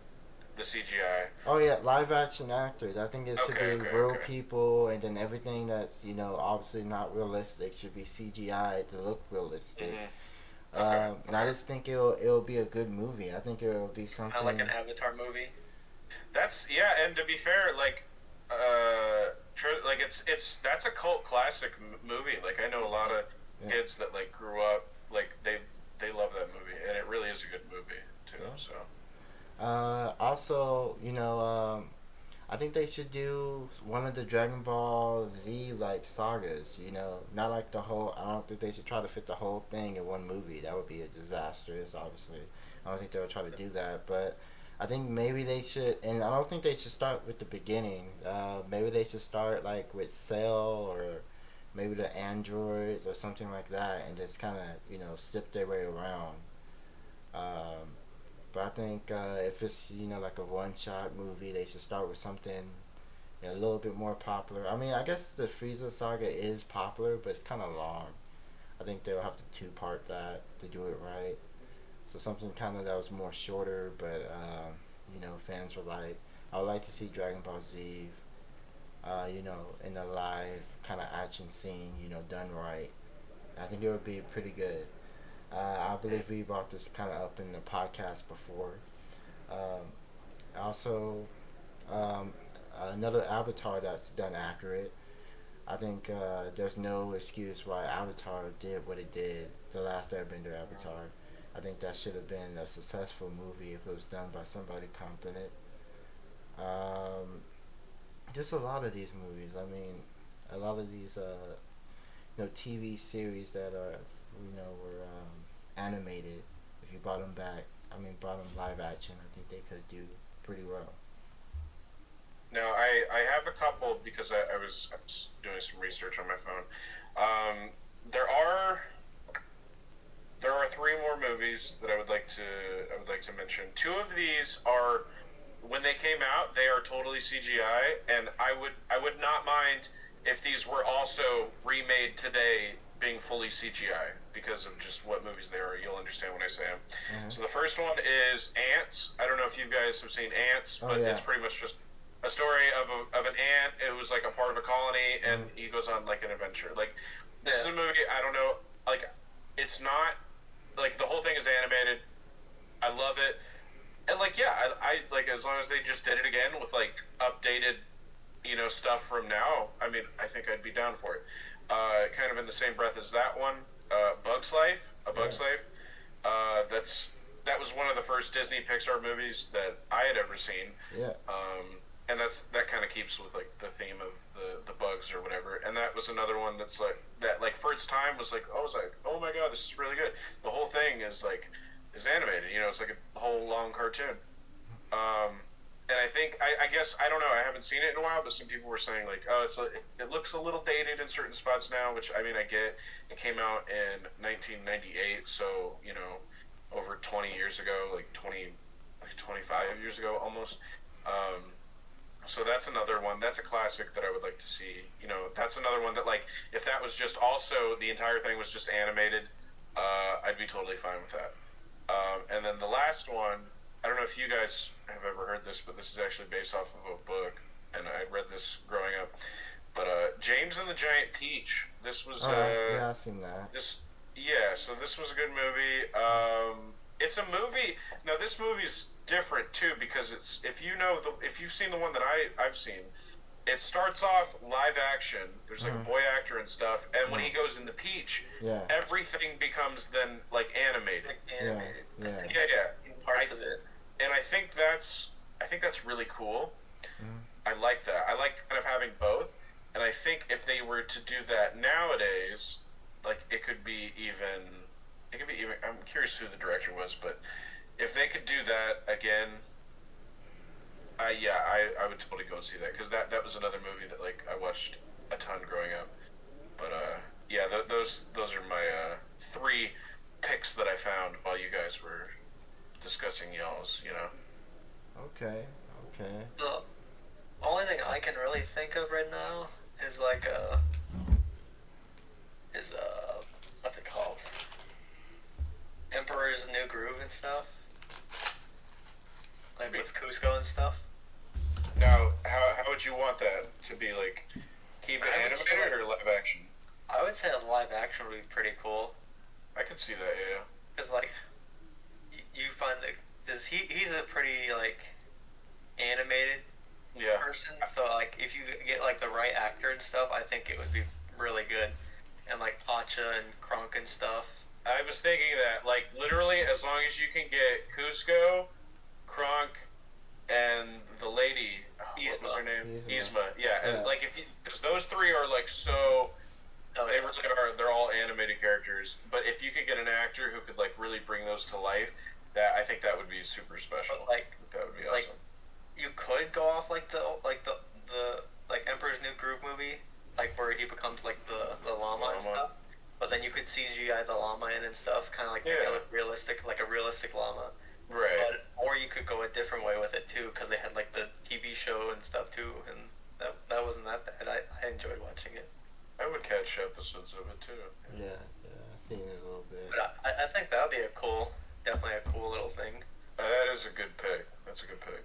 the CGI? Oh yeah, live action actors. I think it should Okay, be okay, real okay. people, and then everything that's obviously not realistic should be CGI to look realistic. Mhm. Okay, And I okay. just think it'll be a good movie. I think it'll be Kind of like something. an Avatar movie. That's yeah, and to be fair, like like it's that's a cult classic movie. Like I know a lot of Yeah, kids that like grew up like they love that movie, and it really is a good movie too. yeah. So Also, I think they should do one of the Dragon Ball Z like sagas. You know, not like the whole. I don't think they should try to fit the whole thing in one movie. That would be a disastrous. Obviously, I don't think they'll try to do that. But I think maybe they should, and I don't think they should start with the beginning. Maybe they should start like with Cell or maybe the androids or something like that, and just kind of slip their way around. Um, but I think if it's like a one shot movie, they should start with something a little bit more popular. I mean, I guess the Frieza saga is popular, but it's kind of long. I think they'll have to two-part that to do it right. So something kind of that was more shorter, but fans were like, I would like to see Dragon Ball Z, in a live kind of action scene, done right. I think it would be pretty good. I believe we brought this kind of up in the podcast before. Um, Also, um, another Avatar that's done accurate. I think there's no excuse why Avatar did what it did, the last Airbender Avatar. I think that should have been a successful movie if it was done by somebody competent. Um, just a lot of these movies. I mean, a lot of these TV series that were animated. If you brought them back, I mean, brought them live action, I think they could do pretty well. Now, I have a couple because I was doing some research on my phone. Um, there are there are three more movies that I would like to mention. Two of these are when they came out, they are totally CGI, and I would not mind if these were also remade today, being fully CGI because of just what movies they are. You'll understand when I say them. Mm-hmm. So the first one is Ants. I don't know if you guys have seen Ants, Oh but yeah. it's pretty much just a story of an ant. It was like a part of a colony, and Mm-hmm. he goes on like an adventure. Like this is Yeah. a movie. I don't know. Like it's not like the whole thing is animated. I love it. And like yeah, I like as long as they just did it again with like updated, stuff from now. I mean, I think I'd be down for it. Kind of in the same breath as that one, Bug's Life, A Yeah. Bug's Life. That was one of the first Disney Pixar movies that I had ever seen. Yeah. And that kind of keeps with like the theme of the bugs or whatever. And that was another one that's like that like for its time was like I was like oh my god, this is really good. The whole thing is animated. It's like a whole long cartoon. Um, and I think I guess I don't know. I haven't seen it in a while, but some people were saying like, oh, it looks a little dated in certain spots now. Which I mean, I get. It came out in 1998, so over 20 years ago, like 25 years ago almost. Um, so that's another one. That's a classic that I would like to see. That's another one that like if that was just also the entire thing was just animated, I'd be totally fine with that. And then the last one, I don't know if you guys have ever heard this, but this is actually based off of a book, and I read this growing up. But James and the Giant Peach. This was Yeah, I've seen that. this yeah. So this was a good movie. It's a movie. Now this movie's different too because it's if you've seen the one that I've seen, it starts off live action. There's like a boy actor and stuff, and when he goes into Peach, Yeah. everything becomes then like animated. Like Yeah. animated. Yeah. Yeah. Parts of it. And I think that's really cool. Mhm. I like that. I like kind of having both. And I think if they were to do that nowadays, like it could be even. I'm curious who the director was, but if they could do that again, I would totally go and see that because that was another movie that like I watched a ton growing up. But yeah, those are my three picks that I found while you guys were discussing y'all's. Okay. Okay. The only thing I can really think of right now is like what's it called? Emperor's New Groove and stuff. Like with Cusco and stuff. Now, how would you want that to be like? Keep it I would say, animated like- or live action? I would say a live action would be pretty cool. I could see that. Yeah. Cause like, you find that he's a pretty like animated Yeah. person. So like, if you get like the right actor and stuff, I think it would be really good. And like Pacha and Kronk and stuff. I was thinking that, like, literally, as long as you can get Cusco, Kronk, and the lady, what was her Yzma. those three are like so. Oh, They yeah. really are. They're all animated characters. But if you could get an actor who could like really bring those to life, that I think that would be super special. But, like, That would be like, awesome. you could go off like the like Emperor's New Groove movie, like where he becomes like the llama and stuff. But then you could CGI the llama in and stuff, kind of like make it look realistic, like a realistic llama. Right. But, or you could go a different way with it too, because they had like the TV show and stuff too, and that wasn't that bad. I enjoyed watching it. I would catch episodes of it too. Yeah, I've seen it a little bit. But I think that would be definitely a cool little thing. That is a good pick. That's a good pick.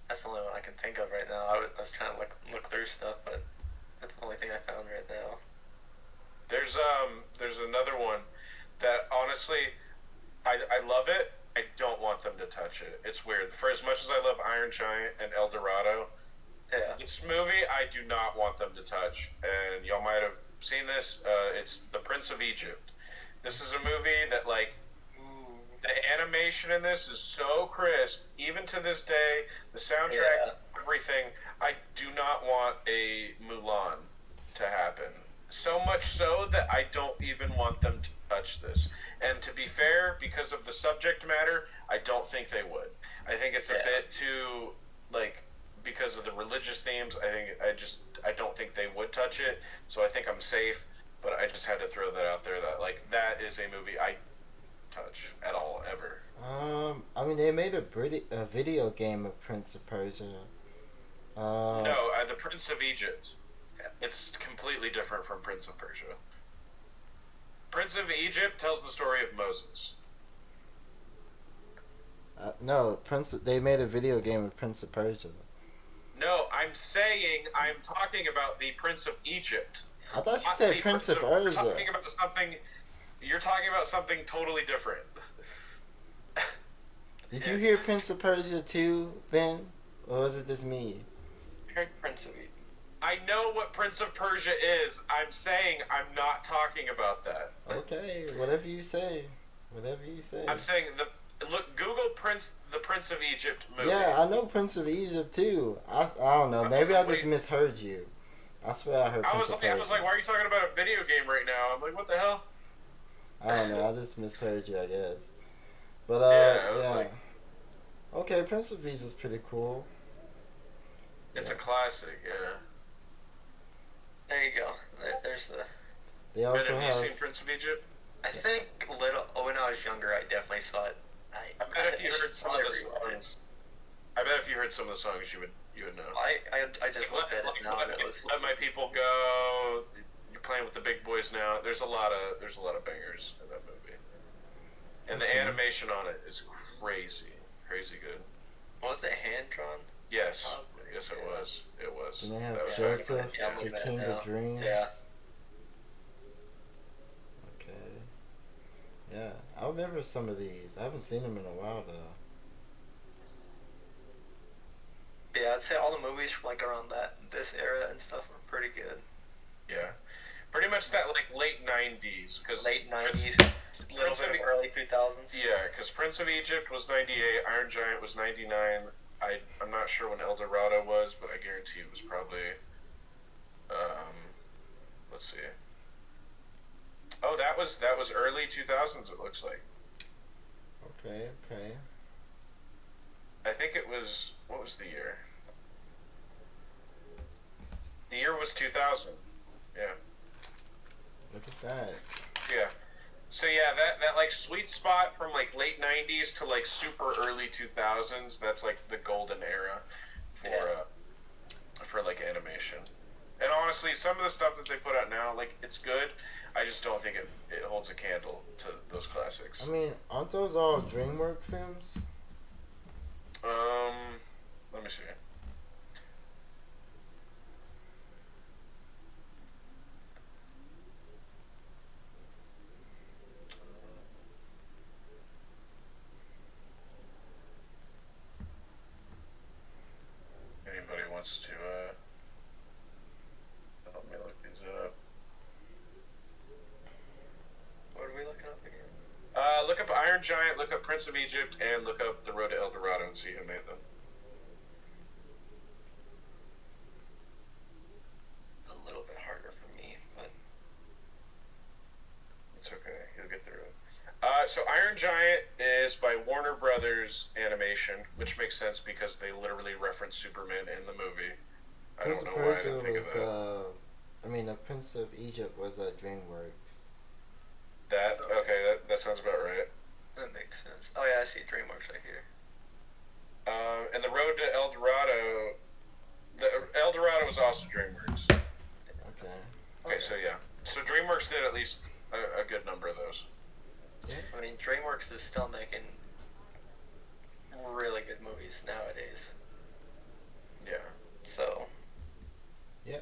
That's the only one I can think of right now. I was trying to look through stuff, but that's the only thing I found right now. There's another one that honestly, I love it. I don't want them to touch it. It's weird. For as much as I love Iron Giant and El Dorado, Yeah. this movie I do not want them to touch. And y'all might have seen this. It's The Prince of Egypt. This is a movie that like the animation in this is so crisp. Even to this day, the soundtrack, everything. I do not want a Mulan to happen. So much so that I don't even want them to touch this. And to be fair, because of the subject matter, I don't think they would. I think it's a bit too, like, because of the religious themes, I don't think they would touch it. So I think I'm safe, but I just had to throw that out there that, like, that is a movie I touch at all, ever. I mean, they made a video game of Prince of Persia. No, The Prince of Egypt. It's completely different from Prince of Persia. Prince of Egypt tells the story of Moses. No, They made a video game of Prince of Persia. No, I'm talking about the Prince of Egypt. I thought you said Prince of Persia. You're talking about something totally different. Did you hear Prince of Persia too, Ben? Or was it just me? I heard Prince of Egypt. I know what Prince of Persia is. I'm saying I'm not talking about that. Okay, whatever you say. I'm saying Google the Prince of Egypt movie. Yeah, I know Prince of Egypt too. I don't know. Maybe I just misheard you. I swear I heard Prince of Persia. I was like, why are you talking about a video game right now? I'm like, what the hell? I don't know. I just misheard you, I guess. But okay, Prince of Egypt's pretty cool. It's a classic, yeah. There you go. There's the. They also have you seen Prince of Egypt? I think when I was younger, I definitely saw it. I bet if you heard some of the songs, you would know. I just looked at it now. Let My People Go. You're playing with the big boys now. There's a lot of bangers in that movie, and the animation on it is crazy good. Was it hand drawn? Yes. Yes, it was. It was. And they have that was Joseph, the King of Dreams. Yeah. Okay. Yeah, I remember some of these. I haven't seen them in a while though. Yeah, I'd say all the movies from like around this era and stuff were pretty good. Yeah, pretty much that like late '90s, because late '90s, little bit of early 2000s. Yeah, because Prince of Egypt was '98, Iron Giant was '99. I'm not sure when El Dorado was, but I guarantee it was probably. Let's see. Oh, that was early 2000s. It looks like. Okay. I think it was. What was the year? The year was 2000. Yeah. Look at that. Yeah. So yeah, that like sweet spot from like late '90s to like super early 2000s. That's like the golden era for like animation. And honestly, some of the stuff that they put out now, like it's good. I just don't think it holds a candle to those classics. I mean, aren't those all DreamWorks films? Let me see. Anybody wants to help me look these up? What are we looking up again? Look up Iron Giant, look up Prince of Egypt, and look up The Road to El Dorado and see who made them. A little bit hard Iron Giant is by Warner Brothers Animation, which makes sense because they literally reference Superman in the movie. I Prince don't of know why I Persia didn't think of was that. the Prince of Egypt was DreamWorks. That okay? That sounds about right. That makes sense. Oh yeah, I see DreamWorks right here. And the Road to El Dorado, the El Dorado was also DreamWorks. Okay. Okay, so yeah, so DreamWorks did at least a good number of those. Yeah. I mean, DreamWorks is still making really good movies nowadays. Yeah. So. Yeah.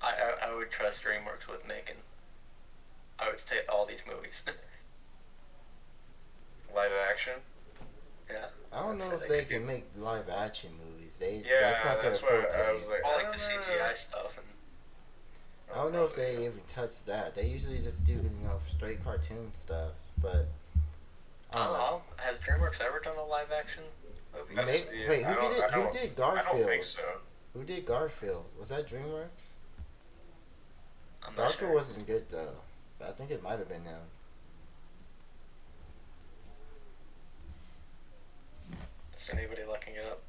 I would trust DreamWorks with making. I would say all these movies. Live action. Yeah. I don't know if they can make live action movies. That's not their that's forte. what I was like. All like the CGI stuff and. I don't know if they even touch that. They usually just do straight cartoon stuff. But I don't know. Has DreamWorks ever done a live action movie? Wait, who did Garfield? I don't think so. Who did Garfield? Was that DreamWorks? I'm not Garfield sure. wasn't good though. But I think it might have been them. Is anybody looking it up?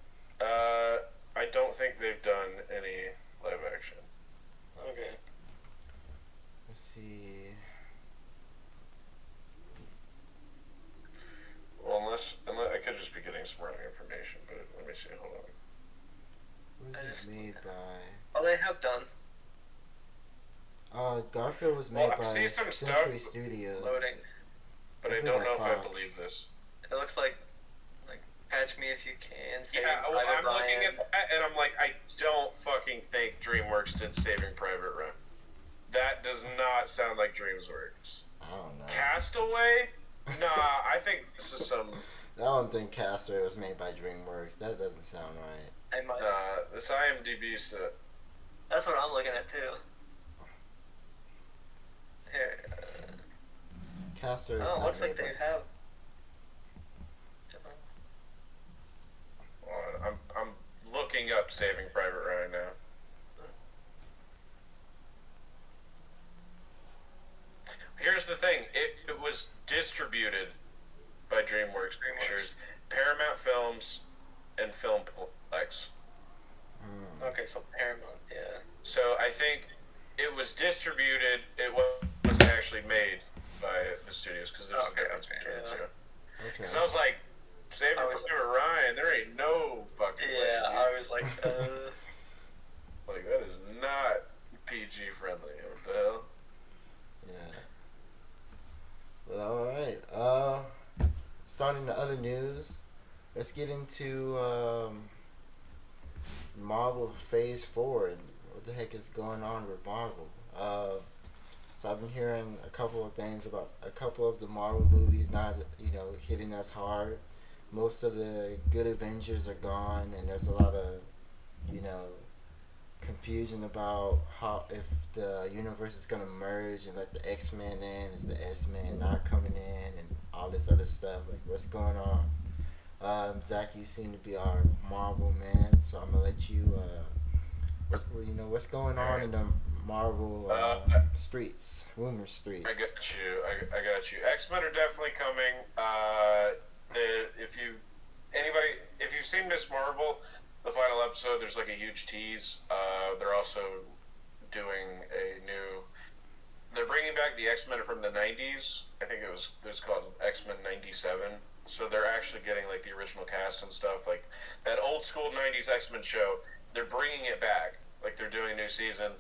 I don't think they've done any live action. Okay. Let's see. Well, unless I could just be getting some wrong information, but let me see. Hold on. Who is it made by? Oh, they have done. Garfield was made by I see some Century stuff Studios. Loading. But I don't know if I believe this. It looks like Catch Me If You Can. Yeah, well, I'm looking at that and I'm like, I don't fucking think DreamWorks did Saving Private Ryan. That does not sound like DreamWorks. I don't know. Castaway? Nah, I think this is some. I don't think Castaway was made by DreamWorks. That doesn't sound right. I might. This IMDb set. That's what I'm looking at too. Here. Castaway. Oh, looks like they have. I'm looking up Saving Private Ryan now. Here's the thing. It was distributed by DreamWorks Pictures, Paramount Films, and Filmplex. Okay, so Paramount, yeah. So I think it was distributed. It wasn't actually made by the studios because there's a difference between the two. Because I was like, Saving Private Ryan, there ain't no fucking way. Yeah, I was like, like, that is not PG friendly. What the hell? Yeah. Well, alright. Starting the other news. Let's get into Marvel Phase 4. What the heck is going on with Marvel? So I've been hearing a couple of things about a couple of the Marvel movies not, hitting us hard. Most of the good Avengers are gone, and there's a lot of, confusion about how if the universe is gonna merge and let the X-Men in, is the X-Men not coming in, and all this other stuff. Like, what's going on? Zach, you seem to be our Marvel man, so I'm gonna let you. What's going on in the Marvel streets, rumor streets. I got you. X-Men are definitely coming. If you've seen Miss Marvel, the final episode, there's like a huge tease. They're also doing they're bringing back the X-Men from the 90s. I think it was called X-Men 97. So they're actually getting like the original cast and stuff, like that old school 90s X-Men show. They're bringing it back. Like, they're doing a new season.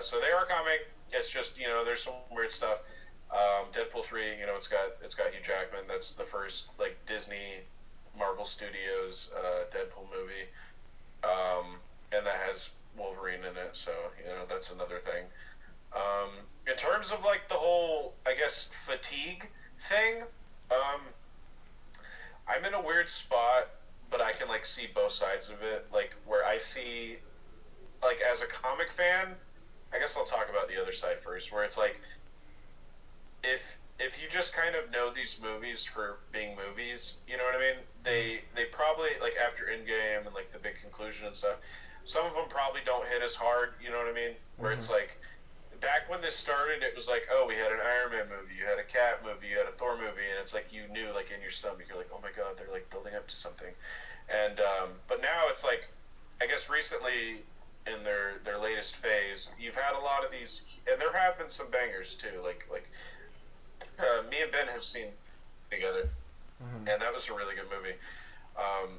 So they are coming. It's just, there's some weird stuff. Deadpool 3, it's got Hugh Jackman. That's the first like Disney Marvel Studios Deadpool movie. And that has Wolverine in it, so that's another thing. In terms of like the whole, I guess, fatigue thing, I'm in a weird spot, but I can like see both sides of it. Like, where I see, like, as a comic fan, I guess I'll talk about the other side first, where it's like, if you just kind of know these movies for being movies, you know what I mean? They probably, like, after Endgame and like the big conclusion and stuff, some of them probably don't hit as hard, you know what I mean? Where it's like, back when this started, it was like, oh, we had an Iron Man movie, you had a Cap movie, you had a Thor movie, and it's like you knew, like in your stomach, you're like, oh my god, they're like building up to something, and but now it's like, I guess recently in their latest phase, you've had a lot of these, and there have been some bangers too, me and Ben have seen together, Mm-hmm. and that was a really good movie. Um,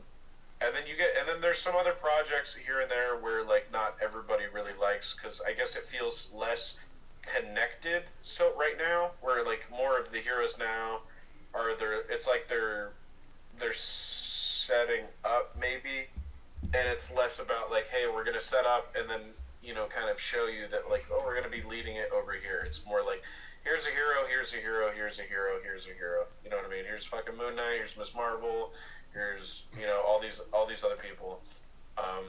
and then there's some other projects here and there where like not everybody really likes because I guess it feels less connected. So right now, where like more of the heroes now are there, it's like they're setting up maybe, and it's less about like, hey, we're gonna set up and then kind of show you that like, oh, we're gonna be leading it over here. It's more like, here's a hero, here's a hero, here's a hero, here's a hero. You know what I mean? Here's fucking Moon Knight, here's Miss Marvel, here's all these other people. Um,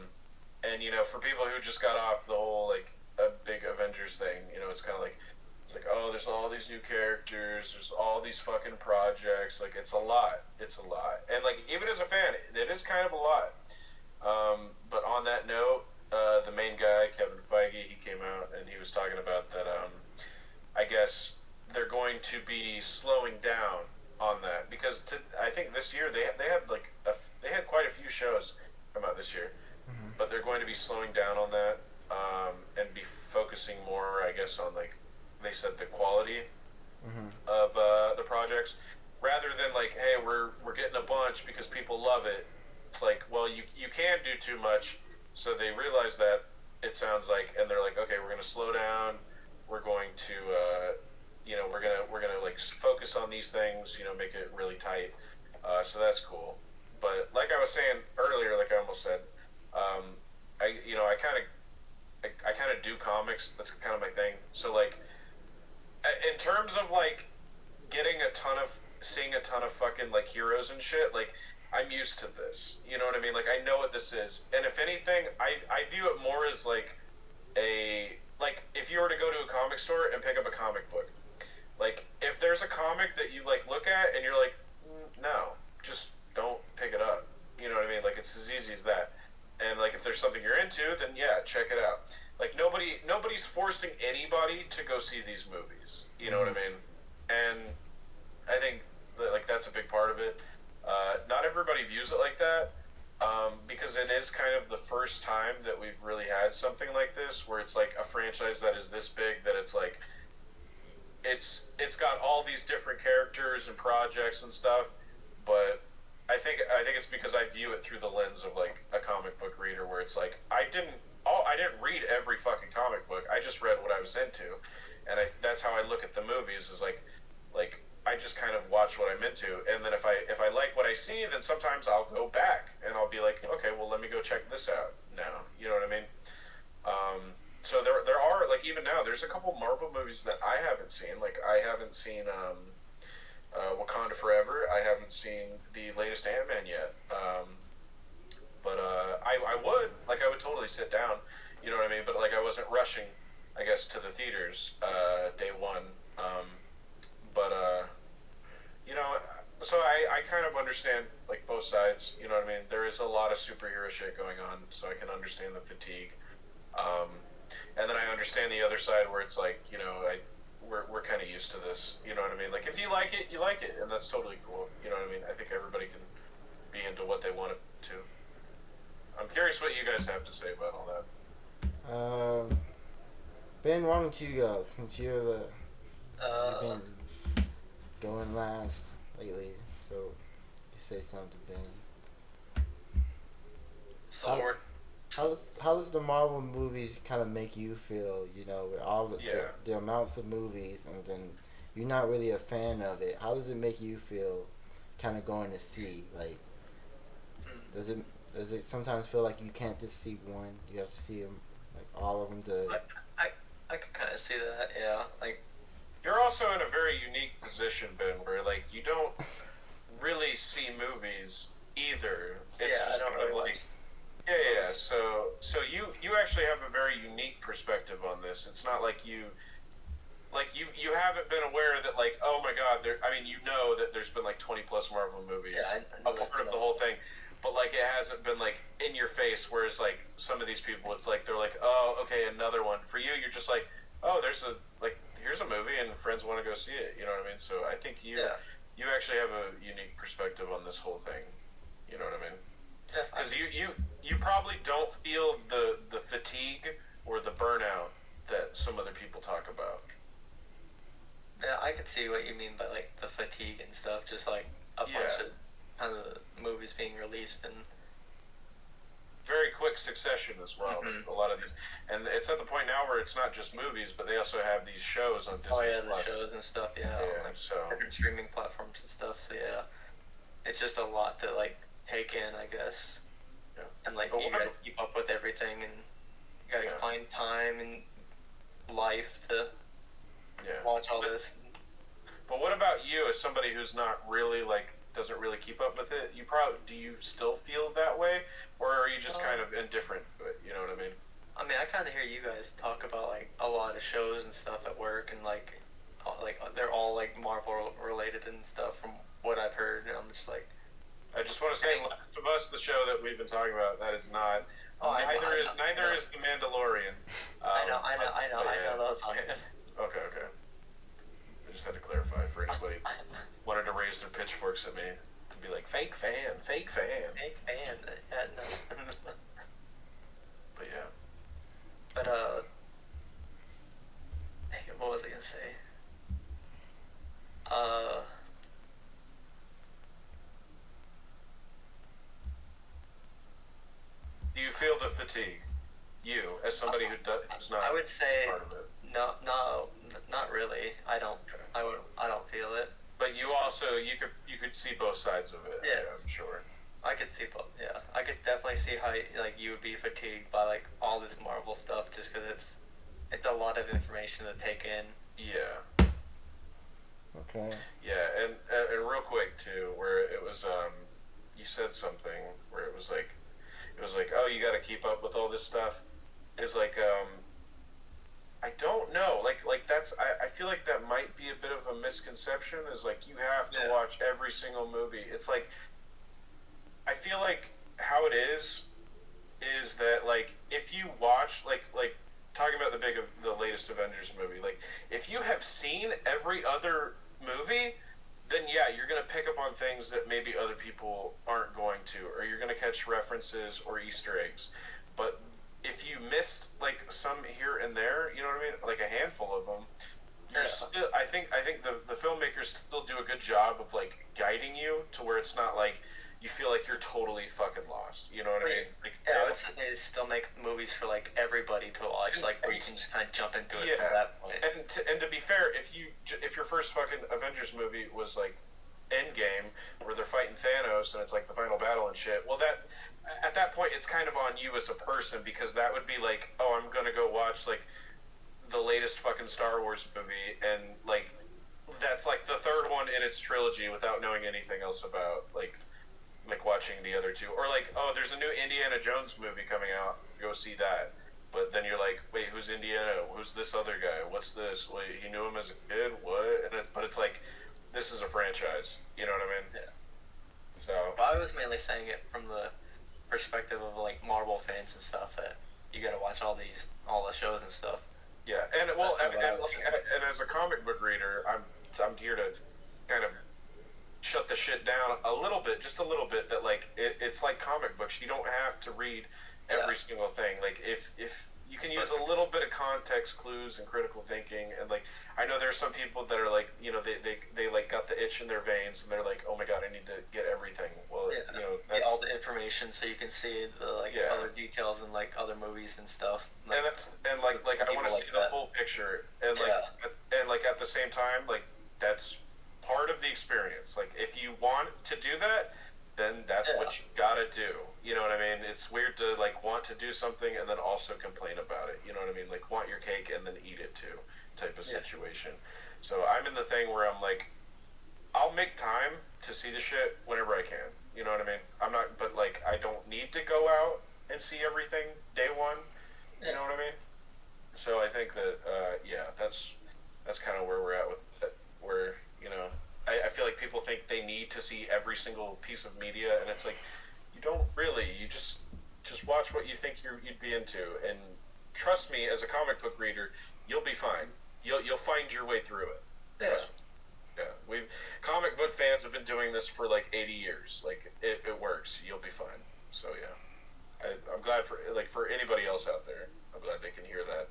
and for people who just got off the whole like a big Avengers thing, it's kind of like it's like, oh, there's all these new characters, there's all these fucking projects, like it's a lot, and like even as a fan, it is kind of a lot. But on that note, the main guy, Kevin Feige, he came out and he was talking about that. I guess they're going to be slowing down on that because I think this year they had like they had quite a few shows come out this year, Mm-hmm. but they're going to be slowing down on that and be focusing more, I guess, on like they said the quality Mm-hmm. of the projects rather than like, hey, we're getting a bunch because people love it. It's like, well, you can't do too much, so they realize that, it sounds like, and they're like, okay, we're gonna slow down. We're going to we're gonna like focus on these things, make it really tight. So that's cool. But like I was saying earlier, like I almost said, I kind of do comics. That's kind of my thing. So like, in terms of like seeing a ton of fucking like heroes and shit, like I'm used to this. You know what I mean? Like I know what this is. And if anything, I view it more as like like if you were to go to a comic store and pick up a comic book. Like if there's a comic that you like look at and you're like, no, just don't pick it up. You know what I mean? Like it's as easy as that. And like if there's something you're into, then yeah, check it out. Like nobody's forcing anybody to go see these movies. You know what I mean? And I think that, like that's a big part of it. Not everybody views it like that because it is kind of the first time that we've really had something like this, where it's like a franchise that is this big that it's like it's got all these different characters and projects and stuff, but I think it's because I view it through the lens of like a comic book reader, where it's like I didn't read every fucking comic book. I just read what I was into, and that's how I look at the movies. Is like I just kind of watch what I'm into, and then if I like what I see, then sometimes I'll go back and I'll be like, okay, well let me go check this out now. You know what I mean? So there are like even now there's a couple Marvel movies that I haven't seen. Like I haven't seen Wakanda Forever. I haven't seen the latest Ant-Man yet. But I would totally sit down. You know what I mean? But like I wasn't rushing, I guess, to the theaters day one. But so I kind of understand like both sides. You know what I mean? There is a lot of superhero shit going on, so I can understand the fatigue. Um, and then I understand the other side where it's like, we're kind of used to this. You know what I mean? Like if you like it, you like it, and that's totally cool. You know what I mean? I think everybody can be into what they want it to. I'm curious what you guys have to say about all that. Ben, why don't you go since you've Uh, been going last lately? So you say something, Ben. so we're How does the Marvel movies kind of make you feel? With all Yeah. the amounts of movies, and then you're not really a fan of it. How does it make you feel? Kind of going to see, like, does it sometimes feel like you can't just see one? You have to see them, like all of them. I could kind of see that, yeah. Like, You're also in a very unique position, Ben, where like you don't really see movies either. It's yeah, I just don't kind of really like yeah. So you actually have a very unique perspective on this. It's not like you haven't been aware that like, oh my god, that there's been like 20 plus Marvel movies, Yeah, I a know part of the whole thing, but like it hasn't been like in your face. Whereas like some of these people, it's like they're like, oh, okay, another one. For you, you're just like, oh, here's a movie and friends want to go see it. You know what I mean? So I think Yeah, you actually have a unique perspective on this whole thing. You know what I mean? yeah, Because you probably don't feel the fatigue or the burnout that some other people talk about. yeah, I could see what you mean by like the fatigue and stuff. Just like a bunch Yeah, of kind of movies being released and. very quick succession as well. Hmm. A lot of these, and it's at the point now where it's not just movies, but they also have these shows on Oh Disney yeah, the Plus. shows and stuff. Yeah, on Yeah, like so different streaming platforms and stuff. So yeah, it's just a lot to like take in, I guess. yeah. And like But you what? gotta keep up with everything, and you gotta Yeah, find time and life to yeah. watch all this. But what about you, as somebody who's not really like doesn't really keep up with it? You probably do. You still feel that way, or are you just kind Um, of indifferent to it? You know what I mean? I mean, I kind of hear you guys talk about like a lot of shows and stuff at work, and like they're all like Marvel related and stuff from what I've heard. And I'm just like, I just want to say, Last of Us, the show that we've been talking about, that is not. oh, I Neither know, is the Mandalorian. I Yeah. know those aren't. Okay, okay. I just had to clarify for anybody who wanted to raise their pitchforks at me to be like fake fan, fake fan. Big fan. Yeah, no. But yeah, But dang it, what was I gonna say? Uh, do you feel the fatigue? You, as somebody who's not I would say part of it. no, no, not really. I don't. I don't feel it. But you also you could see both sides of it. Yeah. I'm sure. I could see both. Yeah, I could definitely see how like you would be fatigued by like all this Marvel stuff just because it's a lot of information to take in. Yeah, Okay. yeah, and real quick too, where it was you said something where it was like oh you got to keep up with all this stuff. Is like I don't know like that's I feel like that might be a bit of a misconception. Is like you have to Yeah. watch every single movie. It's like I feel like how it is that like if you watch like talking about the latest Avengers movie, like if you have seen every other movie, then yeah, you're gonna pick up on things that maybe other people aren't going to, or you're gonna catch references or Easter eggs. But if you missed like some here and there, you know what I mean, like a handful of them, you're Yeah. still. I think the filmmakers still do a good job of like guiding you to where it's not like you feel like you're totally fucking lost. You know what I mean? Like, Yeah, I would say they still make movies for like everybody to watch, like where you can just kind of jump into it from that point. and to be fair, if your first fucking Avengers movie was like Endgame, where they're fighting Thanos and it's like the final battle and shit, well that at that point it's kind of on you as a person because that would be like, oh, I'm gonna go watch like the latest fucking Star Wars movie and like that's like the third one in its trilogy without knowing anything else about like watching the other two, or like, oh, there's a new Indiana Jones movie coming out, go see that. But then you're like, wait, who's Indiana? Who's this other guy? What's this? Wait, he knew him as a kid? What? But it's like, this is a franchise. You know what I mean? Yeah. So But I was mainly saying it from the perspective of like Marvel fans and stuff that you gotta watch all the shows and stuff. yeah, and well, That's what I was saying. and as a comic book reader, I'm here to kind of shut the shit down a little bit, just a little bit. That like it's like comic books. You don't have to read every Yeah. single thing. Like if you can use a little bit of context clues and critical thinking, and like I know there's some people that are like they like got the itch in their veins and they're like, oh my god, I need to get everything. Well, Yeah. you know Get that's all the information so you can see the like Yeah. other details in like other movies and stuff. Like, and like I want to people see like the that. full picture, and like and like at the same time, like that's part of the experience. Like if you want to do that, then that's Yeah. what you gotta do. You know what I mean? It's weird to like want to do something and then also complain about it. You know what I mean? Like want your cake and then eat it too, type of Yeah. situation. So I'm in the thing where I'm like, I'll make time to see the shit whenever I can. You know what I mean? I'm not, but like I don't need to go out and see everything day one. You know what I mean? So I think that yeah, that's kind of where we're at with it. Where I feel like people think they need to see every single piece of media, and it's like you don't really. You just watch what you think you'd be into, and trust me, as a comic book reader, you'll be fine. You'll find your way through it. Yeah. Trust me. Yeah, we've comic book fans have been doing this for like 80 years. Like it works. You'll be fine. So yeah, I'm glad for for anybody else out there. I'm glad they can hear that.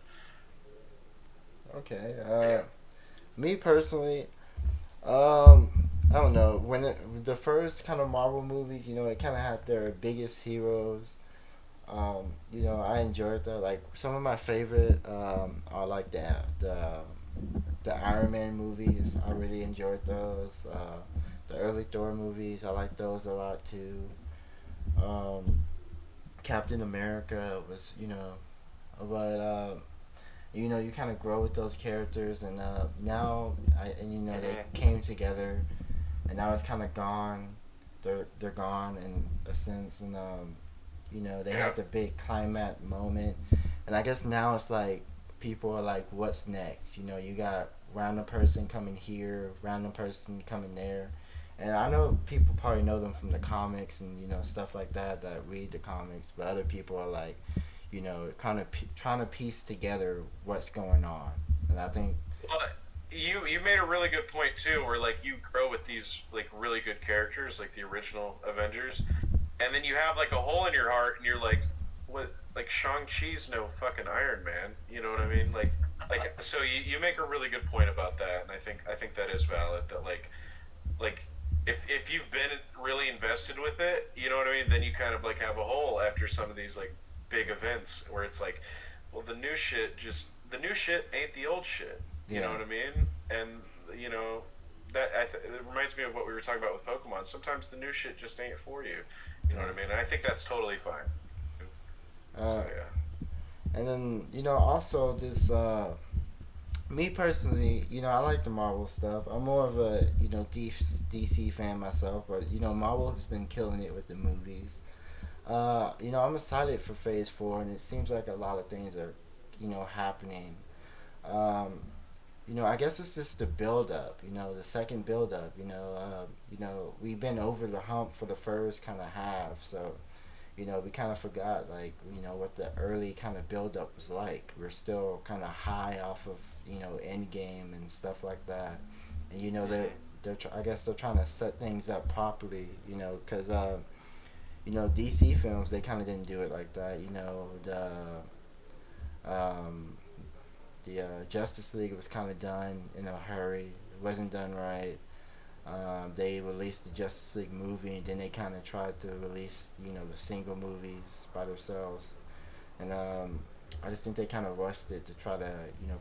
Okay. Yeah. Me personally, I don't know. The first kind of Marvel movies, it kind of had their biggest heroes. I enjoyed that. Like some of my favorite are like the Iron Man movies. I really enjoyed those. The early Thor movies, I like those a lot too. Um, Captain America was, but you kind of grow with those characters, and now they Mm-hmm. came together, and now it's kind of gone. They're gone in a sense, and they Yeah. had the big climax moment, and I guess now it's like people are like, what's next? You got random person coming here, random person coming there, and I know people probably know them from the comics and stuff like that read the comics, but other people are like, kind of trying to piece together what's going on, and I think, Well, you made a really good point too, where like you grow with these like really good characters, like the original Avengers, and then you have like a hole in your heart, and you're like, what? Like Shang Chi's no fucking Iron Man. You know what I mean? So you make a really good point about that, and I think that is valid. That like if you've been really invested with it, you know what I mean, then you kind of like have a hole after some of these like big events where it's like, well, the new shit ain't the old shit. You know yeah, what I mean? And you know it reminds me of what we were talking about with Pokemon. Sometimes the new shit just ain't for you. You know what I mean? And I think that's totally fine. So uh, yeah. and then also this me personally, I like the Marvel stuff. I'm more of a DC fan myself, but Marvel has been killing it with the movies. I'm excited for Phase 4, and it seems like a lot of things are happening. Um, I guess it's just the build up. The second build up. We've been over the hump for the first kind of half, so we kind of forgot like what the early kind of build up was like. We're still kind of high off of Endgame and stuff like that, and Hmm. I guess they're trying to set things up properly. Because DC films, they kind of didn't do it like that. Um, the Justice League was kind of done in a hurry. It wasn't done right. They released the Justice League movie, and then they kind of tried to release the single movies by themselves, and I just think they kind of rushed it to try to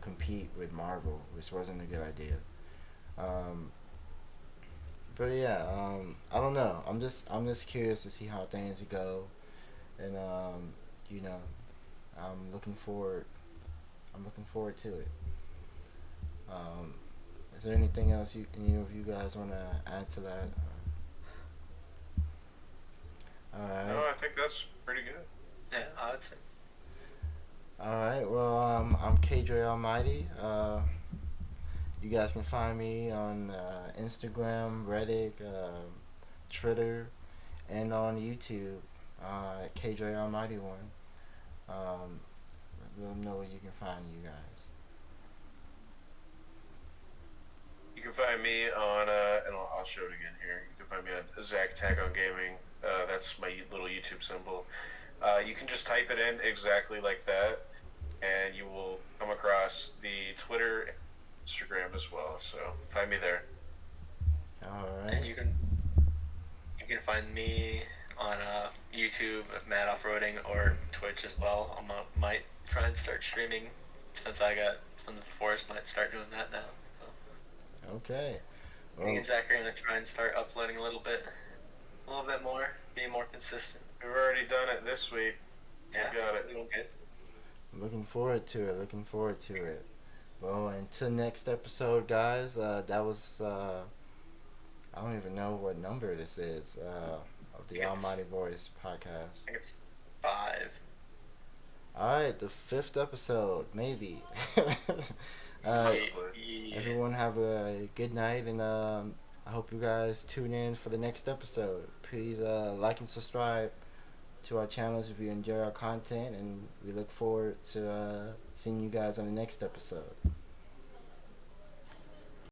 compete with Marvel, which wasn't a good idea. Um, but yeah, I don't know. I'm just curious to see how things go, and you know, I'm looking forward. I'm looking forward to it. Um, is there anything else any of you guys want to add to that? All No, right. I think that's pretty good. Yeah, I would say. All right. Well, I'm K-dre Almighty. You guys can find me on Instagram, Reddit, Twitter, and on YouTube. K-dre Almighty One. Um, let them know where you can find you guys. You can find me on, and I'll show it again here. You can find me on Zach Tag on Gaming. That's my little YouTube symbol. You can just type it in exactly like that, and you will come across the Twitter, and Instagram as well. So find me there. All And right. you can find me on YouTube, Mad Off-Roading, or Twitch as well. Might try and start streaming since I got Sons of the Forest. Might start doing that now. So Okay. me Well, and Zach are gonna try and start uploading a little bit more, be more consistent. We've already done it this week. We Yeah, got it. doing good. looking forward to it. Looking forward to it. Well, until next episode, guys. That was I don't even know what number this is of I the think it's Almighty Voice podcast. I think it's 5. All right, the fifth episode, maybe. All right, Possibly. Yeah. everyone have a good night, and I hope you guys tune in for the next episode. Please like and subscribe. to our channels if you enjoy our content, and we look forward to seeing you guys on the next episode.